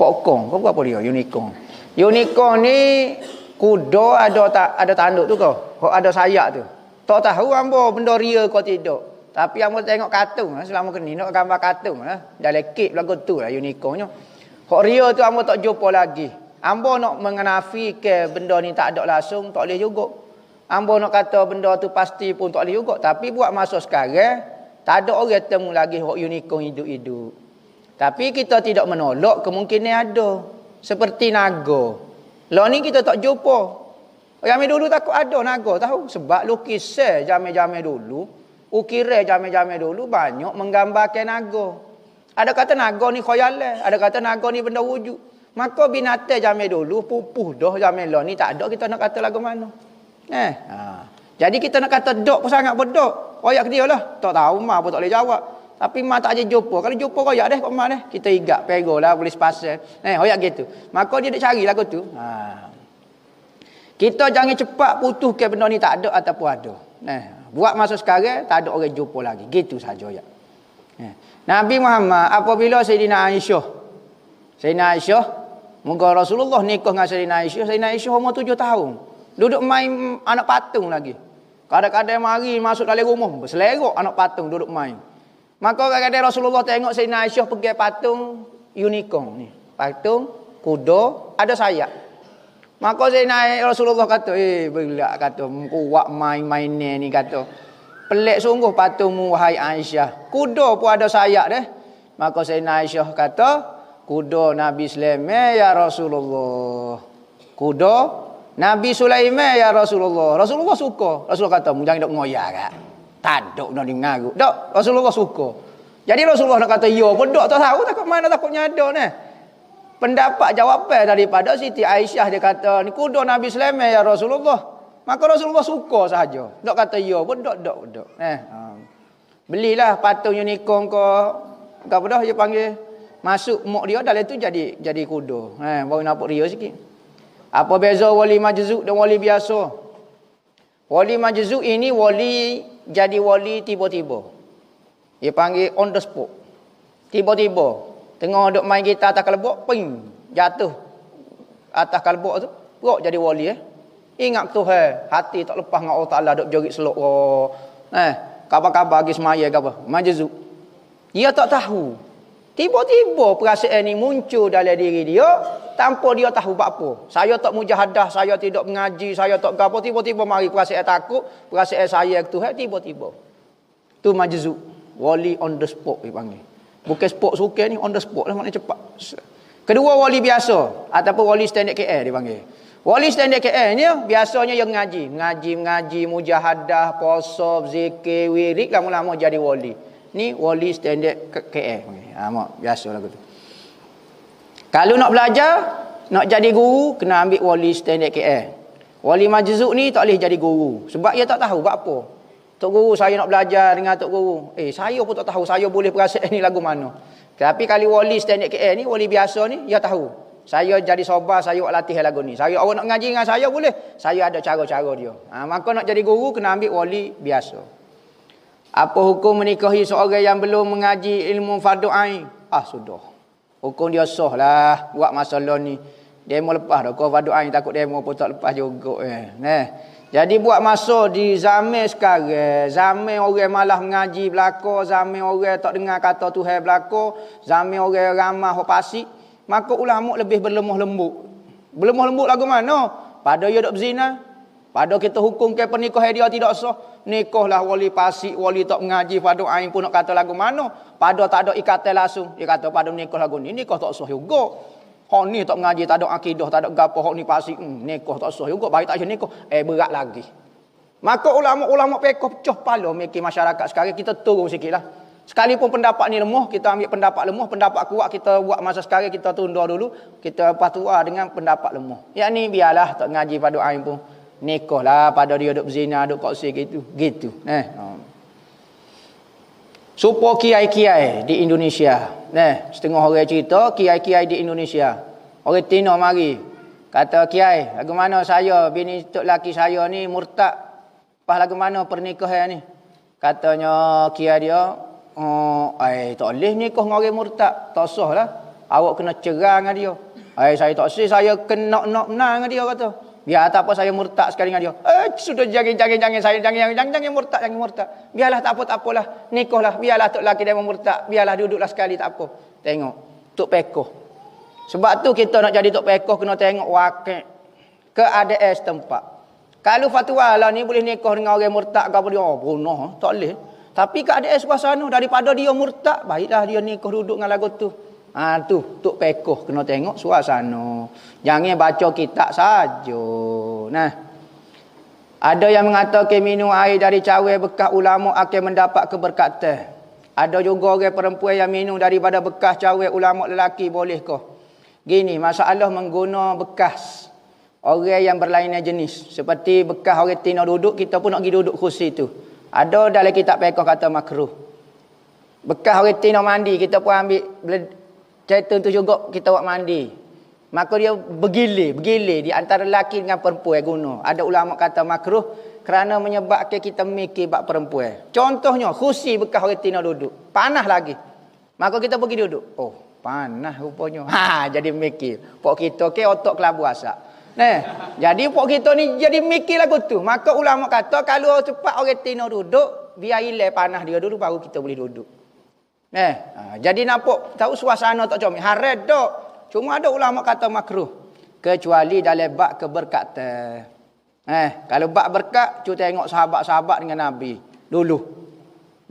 [SPEAKER 1] Pokong. Kau apa dia unicorn? Unicorn ni kuda ada tanduk tu kau. Ada sayap tu. Tak tahu hamba benda ria ke tidak. Tapi hamba tengok kartun selama ni nak gambar kartun dalam kek lagu tu lah unicornnya. Hak ria tu hamba tak jumpa lagi. Hamba nak menafikan benda ni tak ada langsung tak boleh juga. Hamba nak kata benda tu pasti pun tak boleh juga. Tapi buat masa sekarang tak ada orang temu lagi hak unicorn hidup-hidup. Tapi kita tidak menolak kemungkinan ada. Seperti naga. Lah ni kita tak jumpa. Zaman dulu takut ada naga tahu. Sebab lukisan zaman-zaman dulu. Ukiran zaman-zaman dulu banyak menggambarkan naga. Ada kata naga ni khayalan. Ada kata naga ni benda wujud. Maka binatang zaman dulu pupuh dah zaman lah ni tak ada kita nak kata lagu mana. Jadi kita nak kata dok pun sangat berdok. Royak dia lah. Tak tahu mak pun tak boleh jawab. Tapi mak tak aja jumpa. Kalau jumpa royak deh kok mak deh. Kita igak pegolah polis pasal. Royak gitu. Maka dia nak cari lagu tu. Kita jangan cepat putuskan benda ni tak ada ataupun ada. Buat masa sekarang tak ada orang jumpa lagi. Gitu saja ya. Nabi Muhammad apabila Sayyidina Aisyah muka Rasulullah nikah dengan Sayyidina Aisyah umur 7 tahun. Duduk main anak patung lagi. Kadang-kadang mari masuk dalam rumah berselerok anak patung duduk main. Maka kadang-kadang Rasulullah tengok Sayyidina Aisyah pergi patung unicorn ni. Patung kuda ada sayap. Maka Sayyidina Rasulullah kata, belak kata kuat main-main ni kata. Pelik sungguh patungmu wahai Aisyah. Kuda pun ada sayap deh. Maka Sayyidina Aisyah kata, kuda Nabi Sulaiman ya Rasulullah. Kuda Nabi Sulaiman ya Rasulullah. Rasulullah suka. Rasulullah kata, jangan dok ngoyak kak. Tadok nak dengar. Dok, Rasulullah suka. Jadi Rasulullah nak kata, ya pun dok tak tahu takut mana takutnya ada ni. Pendapat jawapan daripada Siti Aisyah dia kata, ni kuda Nabi Sulaiman ya Rasulullah. Maka Rasulullah suka sahaja. Dok kata ya pun dok. Belilah patung unicorn ke apa dah dia panggil. Masuk mak dia dalam tu jadi kuda. Baru nampak ria sikit. Apa beza wali majzub dan wali biasa? Wali majzub ini jadi wali tiba-tiba. Dia panggil on the spot. Tiba-tiba tengah duk main gitar atas kalbok, ping, jatuh atas kalbok tu, perut jadi wali Ingat Tuhan, hati tak lepas dengan Allah Taala duk joget selok. Kabar-kabar bagi semaya ke apa? Majzub. Dia tak tahu. Tiba-tiba perasaan ni muncul dalam diri dia tanpa dia tahu apa. Saya tak mujahadah, saya tidak mengaji, saya tak gapo, tiba-tiba mari perasaan takut, perasaan saya ke Tuhan tiba-tiba. Tu majzub, wali on the spot dipanggil. Bukan spot suka ni, on the spot lah maknanya cepat. Kedua wali biasa ataupun wali standard KL dipanggil. Wali standard KL ni biasanya yang ngaji, mujahadah, puasa, zikir, wirid lama-lama jadi wali. Ni wali standard KL. Mak biasalah gitu. Kalau nak belajar, nak jadi guru kena ambil wali standard KL. Wali majzub ni tak boleh jadi guru sebab dia tak tahu buat apa. Tok guru saya nak belajar dengan tok guru. Saya pun tak tahu saya boleh perasaan ni lagu mana. Tapi kalau wali standard KL ni, wali biasa ni, dia tahu. Saya jadi sobar, saya buat latih lagu ni. Saya awak nak ngaji dengan saya boleh. Saya ada cara-cara dia. Maka nak jadi guru kena ambil wali biasa. Apa hukum menikahi seorang yang belum mengaji ilmu fardu ain? Sudah. Hukum dia sah lah buat masalah ni. Demo lepas dah. Kau fardu ain takut demo pun tak lepas juga. Jadi buat masa di zaman sekarang, zaman orang malah mengaji belaka, zaman orang tak dengar kata Tuhan belaka, zaman orang ramah pasik, maka ulama lebih berlemah lembut. Berlemah lembut lagu mana? Pada dia dok berzina, Pada kita hukum ke pernikahan dia tidak sah. Nikahlah wali pasik, wali tak mengaji, pada ain pun nak kata lagu mana. Pada tak ada ikatan langsung. Dia kata pada nikah lagu ni, nikah tak sah juga. Hak ni tak mengaji, tak ada akidah, tak ada gapo, hak ni pasik, nikah tak sah juga. Baik tak je nikah, berat lagi. Maka ulama-ulama pekoh pecah pala mikir masyarakat sekarang, kita turun sikitlah. Sekalipun pendapat ni lemah, kita ambil pendapat lemah, pendapat kuat kita buat masa sekarang, kita tunda dulu, kita patua dengan pendapat lemah. Yang ni biarlah tak ngaji pada ain pun. Nikahlah pada dia duk berzina, duk koksi gitu. Supaya kiai-kiai di Indonesia. Setengah orang cerita kiai-kiai di Indonesia. Orang Tino mari. Kata kiai, bagaimana saya bini tok laki saya ni murtad. Pas lagu mana pernikahan ni? Katanya kiai dia, tak boleh nikah dengan orang murtad. Tak sah lah. Awak kena cerai dengan dia. Saya tak sah, saya kena nak menang dengan dia kata. Biar tak apa saya murtad sekali dengan dia. Sudah jangan saya jangan murtad. Biarlah tak apalah. Nikahlah. Biarlah tok laki dia murtad. Biarlah duduklah sekali tak apa. Tengok tok pekoh. Sebab tu kita nak jadi tok pekoh kena tengok wakil keadaan setempat. Kalau fatwa lah ni boleh nikah dengan orang murtad ke apa dia, bunuh, tak boleh. Tapi keadaan suasana daripada dia murtad, baiklah dia nikah duduk dengan lagu tu. Tu tok pekoh kena tengok suasana. Jangan baca kitab saja. Nah. Ada yang mengatakan minum air dari cawan bekas ulama akan mendapat keberkatan. Ada juga orang perempuan yang minum daripada bekas cawan ulama lelaki, bolehkah? Gini, masalah mengguna bekas orang yang berlainan jenis. Seperti bekas orang Tino duduk, kita pun nak pergi duduk kursi tu. Ada dalam kitab pekoh kata makruh. Bekas orang Tino mandi, kita pun ambil cerita tu juga kita buat mandi. Maka dia bergilir di antara lelaki dengan perempuan guna. Ada ulama kata makruh kerana menyebabkan kita mikir bab perempuan. Contohnya kursi bekas orang Tino duduk, panas lagi. Maka kita pergi duduk. Oh, panas rupanya. Jadi mikir. Pok kita ke otak kelabu asap. Jadi pok kita ni jadi mikir lagu tu. Maka ulama kata kalau cepat orang Tino duduk, biar hilang panas dia dulu baru kita boleh duduk. Jadi nampak tahu suasana tak comel. Haram tak. Cuma ada ulama kata makruh kecuali dalam bab keberkatan. Kalau bab berkat, cu tengok sahabat-sahabat dengan Nabi dulu.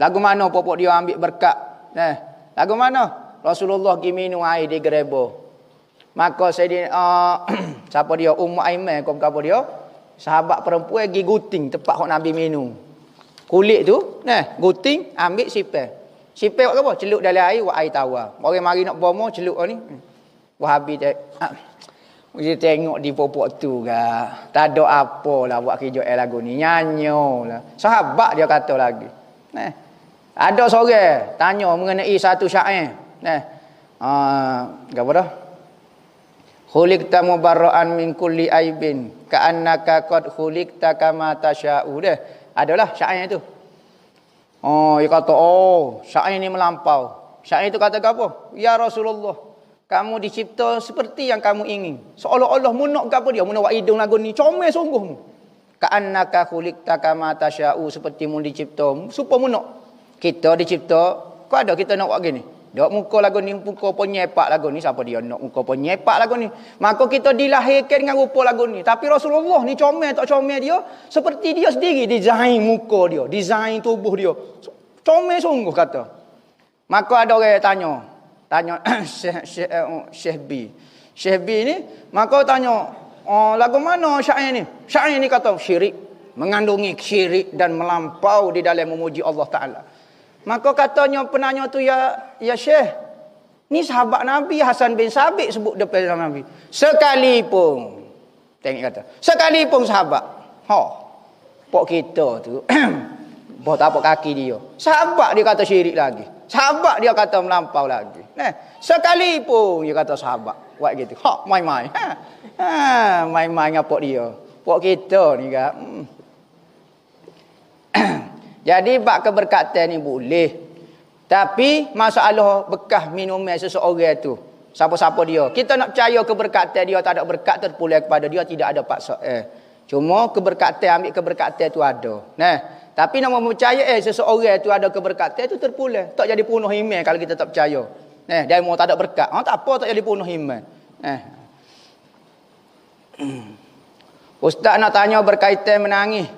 [SPEAKER 1] Lagu mana popok dia ambil berkat? Lagu mana? Rasulullah pergi minum air di gerebo. Maka saya siapa dia? Ummu Aiman kau apa dia? Sahabat perempuan pergi guting tempat hok Nabi minum. Kulit tu, guting ambil sipel. Sipel buat apa? Celup dalam air, buat air tawar. Orang mari nak bomo celup ni. Wahabi dia tengok di popok tu ke. Tak ada apa lah buat kerja lagu ni. Nyanyo lah. Sahabat dia kata lagi. Ada seorang tanya mengenai satu syair. Apa dah? Khuliqta mubarra'an min kulli aibin ka'annaka qad khuliqta kama tasya'u. Adalah syair tu. Dia kata, syair ni melampau. Syair itu kata apa? Ya Rasulullah, kamu dicipta seperti yang kamu ingin. Seolah-olah mu nak apa dia? Mu nak buat hidung lagu ni. Comel sungguh mu. Ka'annaka khuliqta kama tasya'u. Seperti mu dicipta. Supaya mu nak. Kita dicipta. Kau ada kita nak buat gini? Dok muka lagu ni, muka penyepak lagu ni. Siapa dia nak muka penyepak lagu ni? Maka kita dilahirkan dengan rupa lagu ni. Tapi Rasulullah ni comel tak comel dia. Seperti dia sendiri. Desain muka dia. Desain tubuh dia. Comel sungguh kata. Maka ada orang tanya Syekh B. Syekh B ni, maka tanya, lagu mana syair ni? Syair ni kata syirik. Mengandungi syirik dan melampau di dalam memuji Allah Ta'ala. Maka katanya penanya tu, ya Syekh, ni sahabat Nabi Hasan bin Sabit sebut depan Nabi. Sekalipun, tengok kata, sekalipun sahabat. Pok kita tu, pok tapak kaki dia. Sahabat dia kata syirik lagi. Sahabat dia kata melampau lagi. Sekalipun dia kata sahabat. Buat gitu. Main-main. Main-main dengan pok dia. Pok kita ni kan. Jadi bab keberkatan ni boleh. Tapi masalah bekas minuman seseorang tu, siapa-siapa dia, kita nak percaya keberkatan dia, tak ada berkat terpulang kepada dia, tidak ada paksa. Cuma keberkatan, ambil keberkatan tu ada. Tapi nak percaya seseorang tu ada keberkatan tu terpulang. Tak jadi penuh iman kalau kita tak percaya. Dia mau tak ada berkat. Tak apa tak jadi penuh iman. Ustaz nak tanya berkaitan menangis.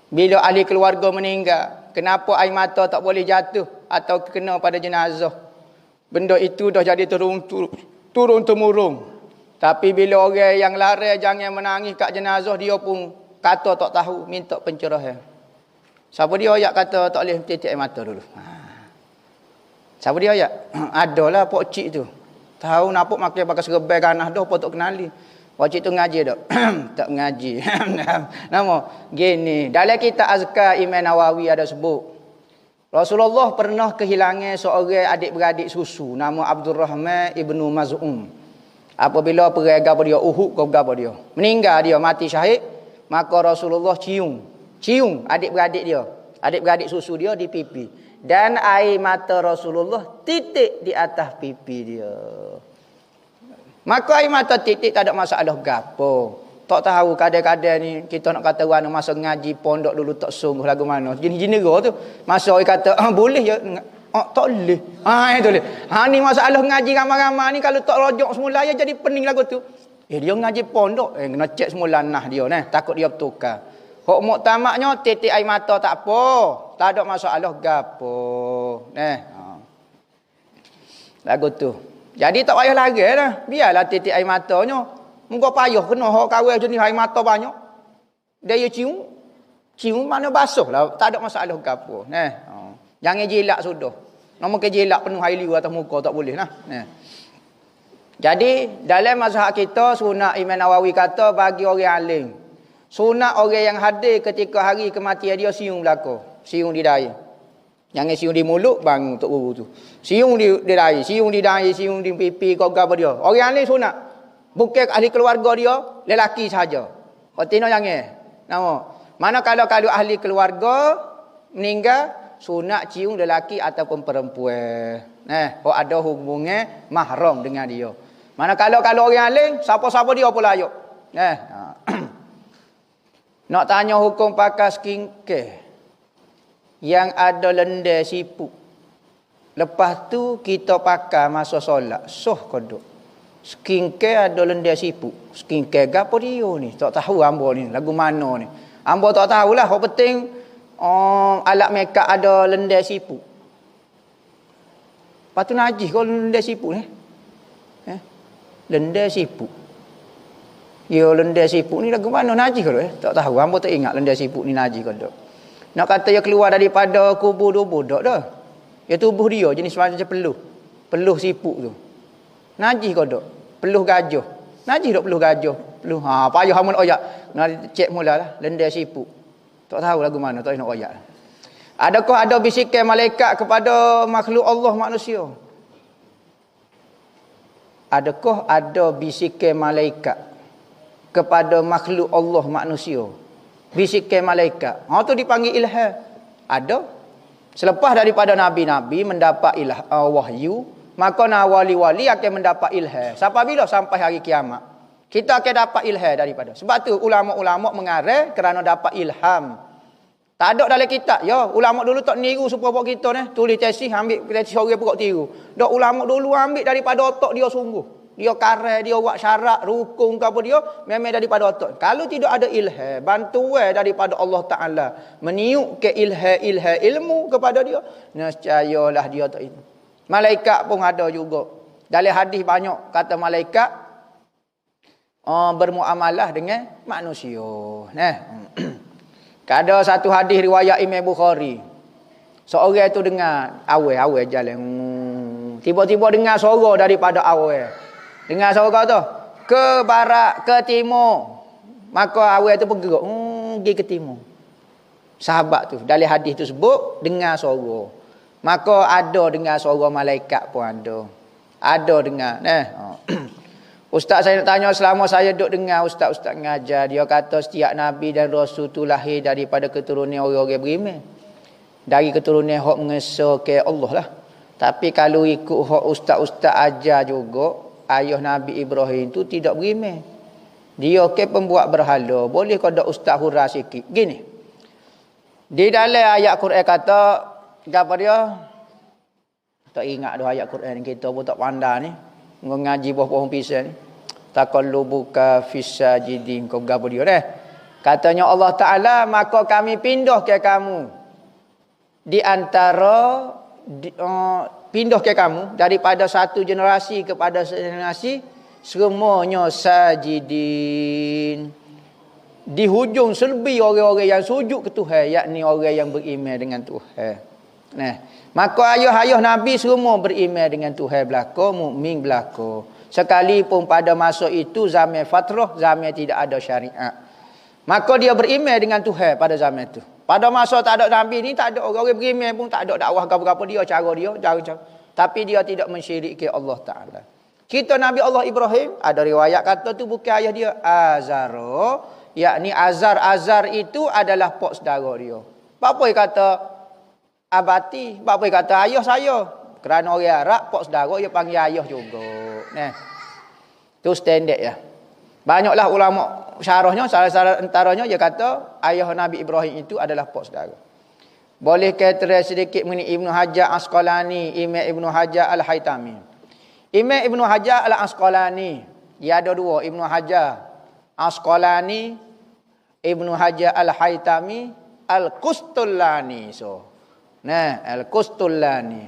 [SPEAKER 1] Bila ahli keluarga meninggal, kenapa air mata tak boleh jatuh atau kena pada jenazah? Benda itu dah jadi turun-temurun. Tapi bila orang yang larang jangan menangis kat jenazah, dia pun kata tak tahu, minta pencerahan. Siapa dia ayat kata tak boleh titik air mata dulu? Siapa dia ayat? Adalah Pok Cik tu. Tahu nampak makan pakai serbai ganah dah, apa tak kenali. Pok Cik tu ngaji tak? Tak ngaji. Nama gini, dalam kitab Azkar Imam Nawawi ada sebut, Rasulullah pernah kehilangan seorang adik-beradik susu nama Abdul Rahman ibnu Maz'um. Apabila perang gapo dia Uhud ke gapo dia, meninggal dia, mati syahid, maka Rasulullah cium adik-beradik dia, adik-beradik susu dia di pipi, dan air mata Rasulullah titik di atas pipi dia. Maka air mata titik tak ada masalah gapo. Tak tahu kadang-kadang ni kita nak kata orang masa ngaji pondok dulu tak sungguh lagu mana. Gini-gini tu masa orang kata boleh ya, tak boleh. Itu boleh. Ni masalah ngaji ramai-ramai ni kalau tak rojok semula ya jadi pening lagu tu. Dia ngaji pondok kena cek semula nah dia takut dia bertukar. Hok muktamaknya titik air mata tak apa. Tak ada masalah gapo. Lagu tu. Jadi tak payah lagi dah. Biarlah titik air matanya. Muka payah kena hok kawin jenis air mata banyak. Dia cium mana basuh lah. Tak ada masalah gapo. Jangan jilak sudah. Nama ke jilak penuh air liur atas muka tak boleh nah. Jadi dalam mazhab kita sunat Imam Nawawi kata bagi orang alim. Sunat orang yang hadir ketika hari kematian dia siung belaka. Siung di daya. Jangan siung di mulut bang untuk buru tu. Siung di daya, siung di daya, siung di pipi kau apa dia. Orang alim sunat. Bukan ahli keluarga dia, lelaki saja. Kotina jangan. Nama. Mana kalau ahli keluarga meninggal, sunat cium lelaki ataupun perempuan. Ada hubungan mahram dengan dia. Mana kalau orang lain, siapa-siapa dia pun layak. Nak tanya hukum pakai skincare yang ada lendir siput. Lepas tu kita pakai masa solat. Soh kodok. Skincare ada lendir siput. Skincare gapo dia ni? Tak tahu hamba ni. Lagu mana ni? Hamba tak tahulah. Yang penting alat makeup ada lendir siput. Lepas tu najis kalau lendir siput ni. Lendir siput. Ya lendir siput ni lagu mana najis kalau tak tahu. Hamba tak ingat lendir siput ni najis kalau. Nak kata dia keluar daripada kubur dubur tak dah. Ya tubuh dia jenis macam peluh. Peluh siput tu. Najis kau dok. Peluh gajah. Najis dok peluh gajah. Peluh payah hamun oyak. Nak cek mulalah lendir siput. Tak tahu lagu mana, tak nak oyak. Adakah ada bisikan malaikat kepada makhluk Allah manusia? Adakah ada bisikan malaikat kepada makhluk Allah manusia? Bisikan malaikat. Tu dipanggil ilham. Ada. Selepas daripada nabi-nabi mendapat wahyu, maka wali-wali akan mendapat ilham. Sampai bila? Sampai hari kiamat. Kita akan dapat ilham daripada. Sebab tu ulama-ulama mengarah kerana dapat ilham. Tak ada dalam kitab. Ya, ulama dulu tak niru supaya buat kita ni. Tulis tesis, ambil tesis orang pokok tiru. Dak ulama dulu ambil daripada otak dia sungguh. Dia kareh, dia buat syarat, rukun ke apa dia, memang daripada otak. Kalau tidak ada ilham, bantuan daripada Allah Ta'ala, meniup ke ilham ilmu kepada dia, nescayalah dia tak itu. Malaikat pun ada juga. Dalam hadis banyak kata malaikat bermuamalah dengan manusia. Ada satu hadis riwayat Imam Bukhari. Seorang tu dengar awal jalan. Tiba-tiba dengar suara daripada awal. Dengar suara tu ke barat, ke timur. Maka awal tu bergerak, pergi ke timur. Sahabat tu dalam hadis tu sebut dengar suara. Maka ada dengar suara malaikat pun ada. Ada dengar. Ustaz saya nak tanya, selama saya duduk dengar ustaz-ustaz ngajar, dia kata setiap Nabi dan Rasul tu lahir daripada keturunan orang-orang beriman. Dari keturunan hak mengesahkan Allah lah. Tapi kalau ikut hak ustaz-ustaz ajar juga, ayah Nabi Ibrahim tu tidak beriman. Dia ke pembuat berhala. Boleh kau dak ustaz hurah sikit. Gini. Di dalam ayat Quran kata, apa dia? Tak ingat dah ayat Quran kita pun tak pandai ni. Ngaji buah-buah pisang ni. taqallubuka fis sajidin. Kau gapo dia dah. Katanya Allah Taala, maka kami pindah ke kamu di antara pindah ke kamu daripada satu generasi kepada generasi, semuanya sajidin. Di hujung selbi orang-orang yang sujud ke Tuhan, yakni orang yang beriman dengan Tuhan. Nah, maka ayah-ayah Nabi semua beriman dengan Tuhan belaka, mukmin belaka. Sekalipun pada masa itu zaman fatrah, zaman tidak ada syariat. Maka dia beriman dengan Tuhan pada zaman itu. Pada masa tak ada Nabi ni, tak ada orang beriman pun, tak ada dakwah apa-apa dia, cara dia, cara. Tapi dia tidak mensyirikkan Allah Ta'ala. Kita Nabi Allah Ibrahim, ada riwayat kata tu bukan ayah dia, Azaro. Yakni Azar itu adalah pak saudara dia. Bapa dia kata abati, bapa dia kata ayah saya. Kerana orang Arab, pak saudara dia panggil ayah juga. Nah, tu standard ya. Banyaklah ulama syarahnya, salah antaranya dia kata ayah Nabi Ibrahim itu adalah pak saudara. Boleh kata sedikit mengenai Ibnu Hajar Asqalani, Imam Ibnu Hajar Al-Haytami. Imam Ibnu Hajar Al-Asqalani, dia ada dua, Ibnu Hajar Asqalani, Ibnu Hajar Al-Haytami, Al-Qustullani. Al-Qustullani.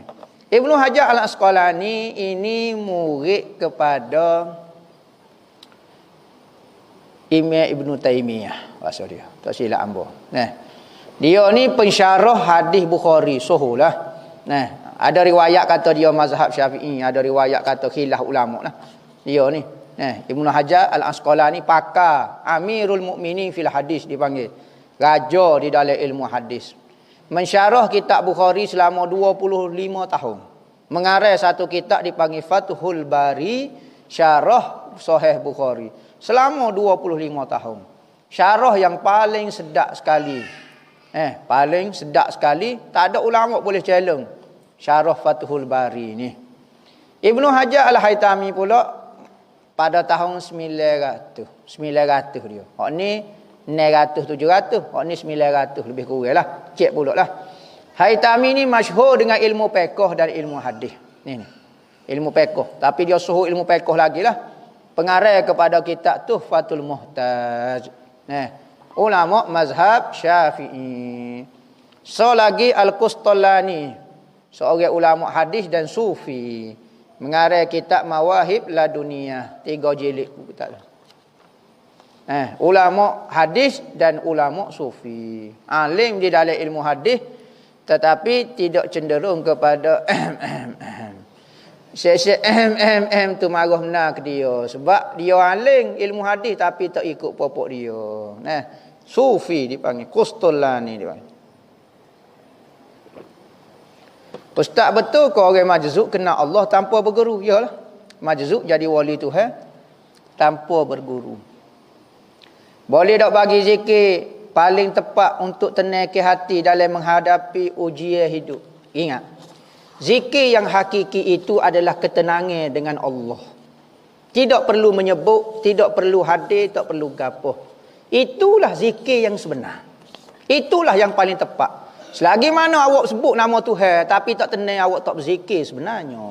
[SPEAKER 1] Ibnu Hajar Al-Asqalani ini murid kepada Imam Ibnu Taimiyah, bahasa dia. Tak silap hamba. Dia ni pensyarah hadis Bukhari, sohulah. Ada riwayat kata dia mazhab Syafi'i, ada riwayat kata khilaf ulama lah. Dia ni. Ibnu Hajar Al-Asqalani pakar, Amirul Mukminin fil hadis dipanggil. Raja di dalam ilmu hadis. Mensyarah kitab Bukhari selama 25 tahun. Mengarang satu kitab dipanggil Fathul Bari, syarah Sahih Bukhari. Selama 25 tahun. Syarah yang paling sedap sekali. Paling sedap sekali. Tak ada ulama boleh challenge syarah Fathul Bari ni. Ibnu Hajar Al-Haytami pula pada tahun 900 dia. Hak ni 900 700, hak ni 900 lebih kurang lah. Cek pula lah. Haytami ni masyhur dengan ilmu fiqh dan ilmu hadis. Ni. Ilmu fiqh. Tapi dia suruh ilmu fiqh lagi lah. Pengarang kepada kitab Tuhfatul Muhtaj. Ulama mazhab Syafi'i. So lagi Al-Qustullani, seorang ulama hadis dan sufi, mengarang kitab Mawahib Laduniyah, 3 jilid buku tak. Ulama hadis dan ulama sufi. Alim di dalam ilmu hadis tetapi tidak cenderung kepada Syekh tu marah benar ke dia. Sebab dia alim ilmu hadis tapi tak ikut popok dia. Sufi dipanggil. Qustullani dipanggil. Ustaz betul ke orang majzub kenal Allah tanpa berguru? Yalah. Majzub jadi wali Tuhan tanpa berguru. Boleh tak bagi zikir paling tepat untuk tenangkan hati dalam menghadapi ujian hidup? Ingat. Zikir yang hakiki itu adalah ketenangan dengan Allah. Tidak perlu menyebut, tidak perlu hadir, tak perlu gapoh. Itulah zikir yang sebenar. Itulah yang paling tepat. Selagi mana awak sebut nama Tuhan tapi tak tenang, awak tak berzikir sebenarnya.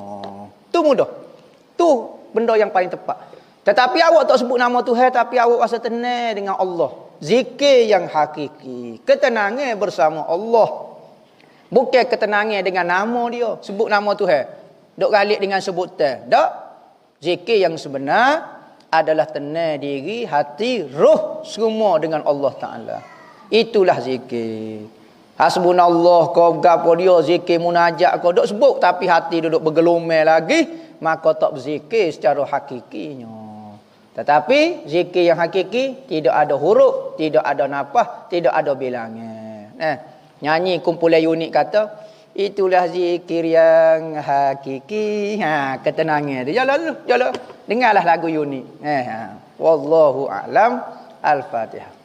[SPEAKER 1] Tu mudah. Tu benda yang paling tepat. Tetapi awak tak sebut nama Tuhan tapi awak rasa tenang dengan Allah. Zikir yang hakiki. Ketenangan bersama Allah. Bukan ketenangan dengan nama dia. Sebut nama Tuhan. Duk galik dengan sebutan. Tak. Zikir yang sebenar adalah tenang diri, hati, roh semua dengan Allah Ta'ala. Itulah zikir. Hasbunallah kau gapo dia zikir munajat kau duk sebut tapi hati duduk bergelumel lagi, maka tak berzikir secara hakikinya. Tetapi zikir yang hakiki tidak ada huruf, tidak ada nafas, tidak ada bilangan. Nyanyi kumpulan unik kata, itulah zikir yang hakiki. Ketenangan dia. Jalan. Dengarlah lagu unik. Wallahu a'lam. Al-Fatihah.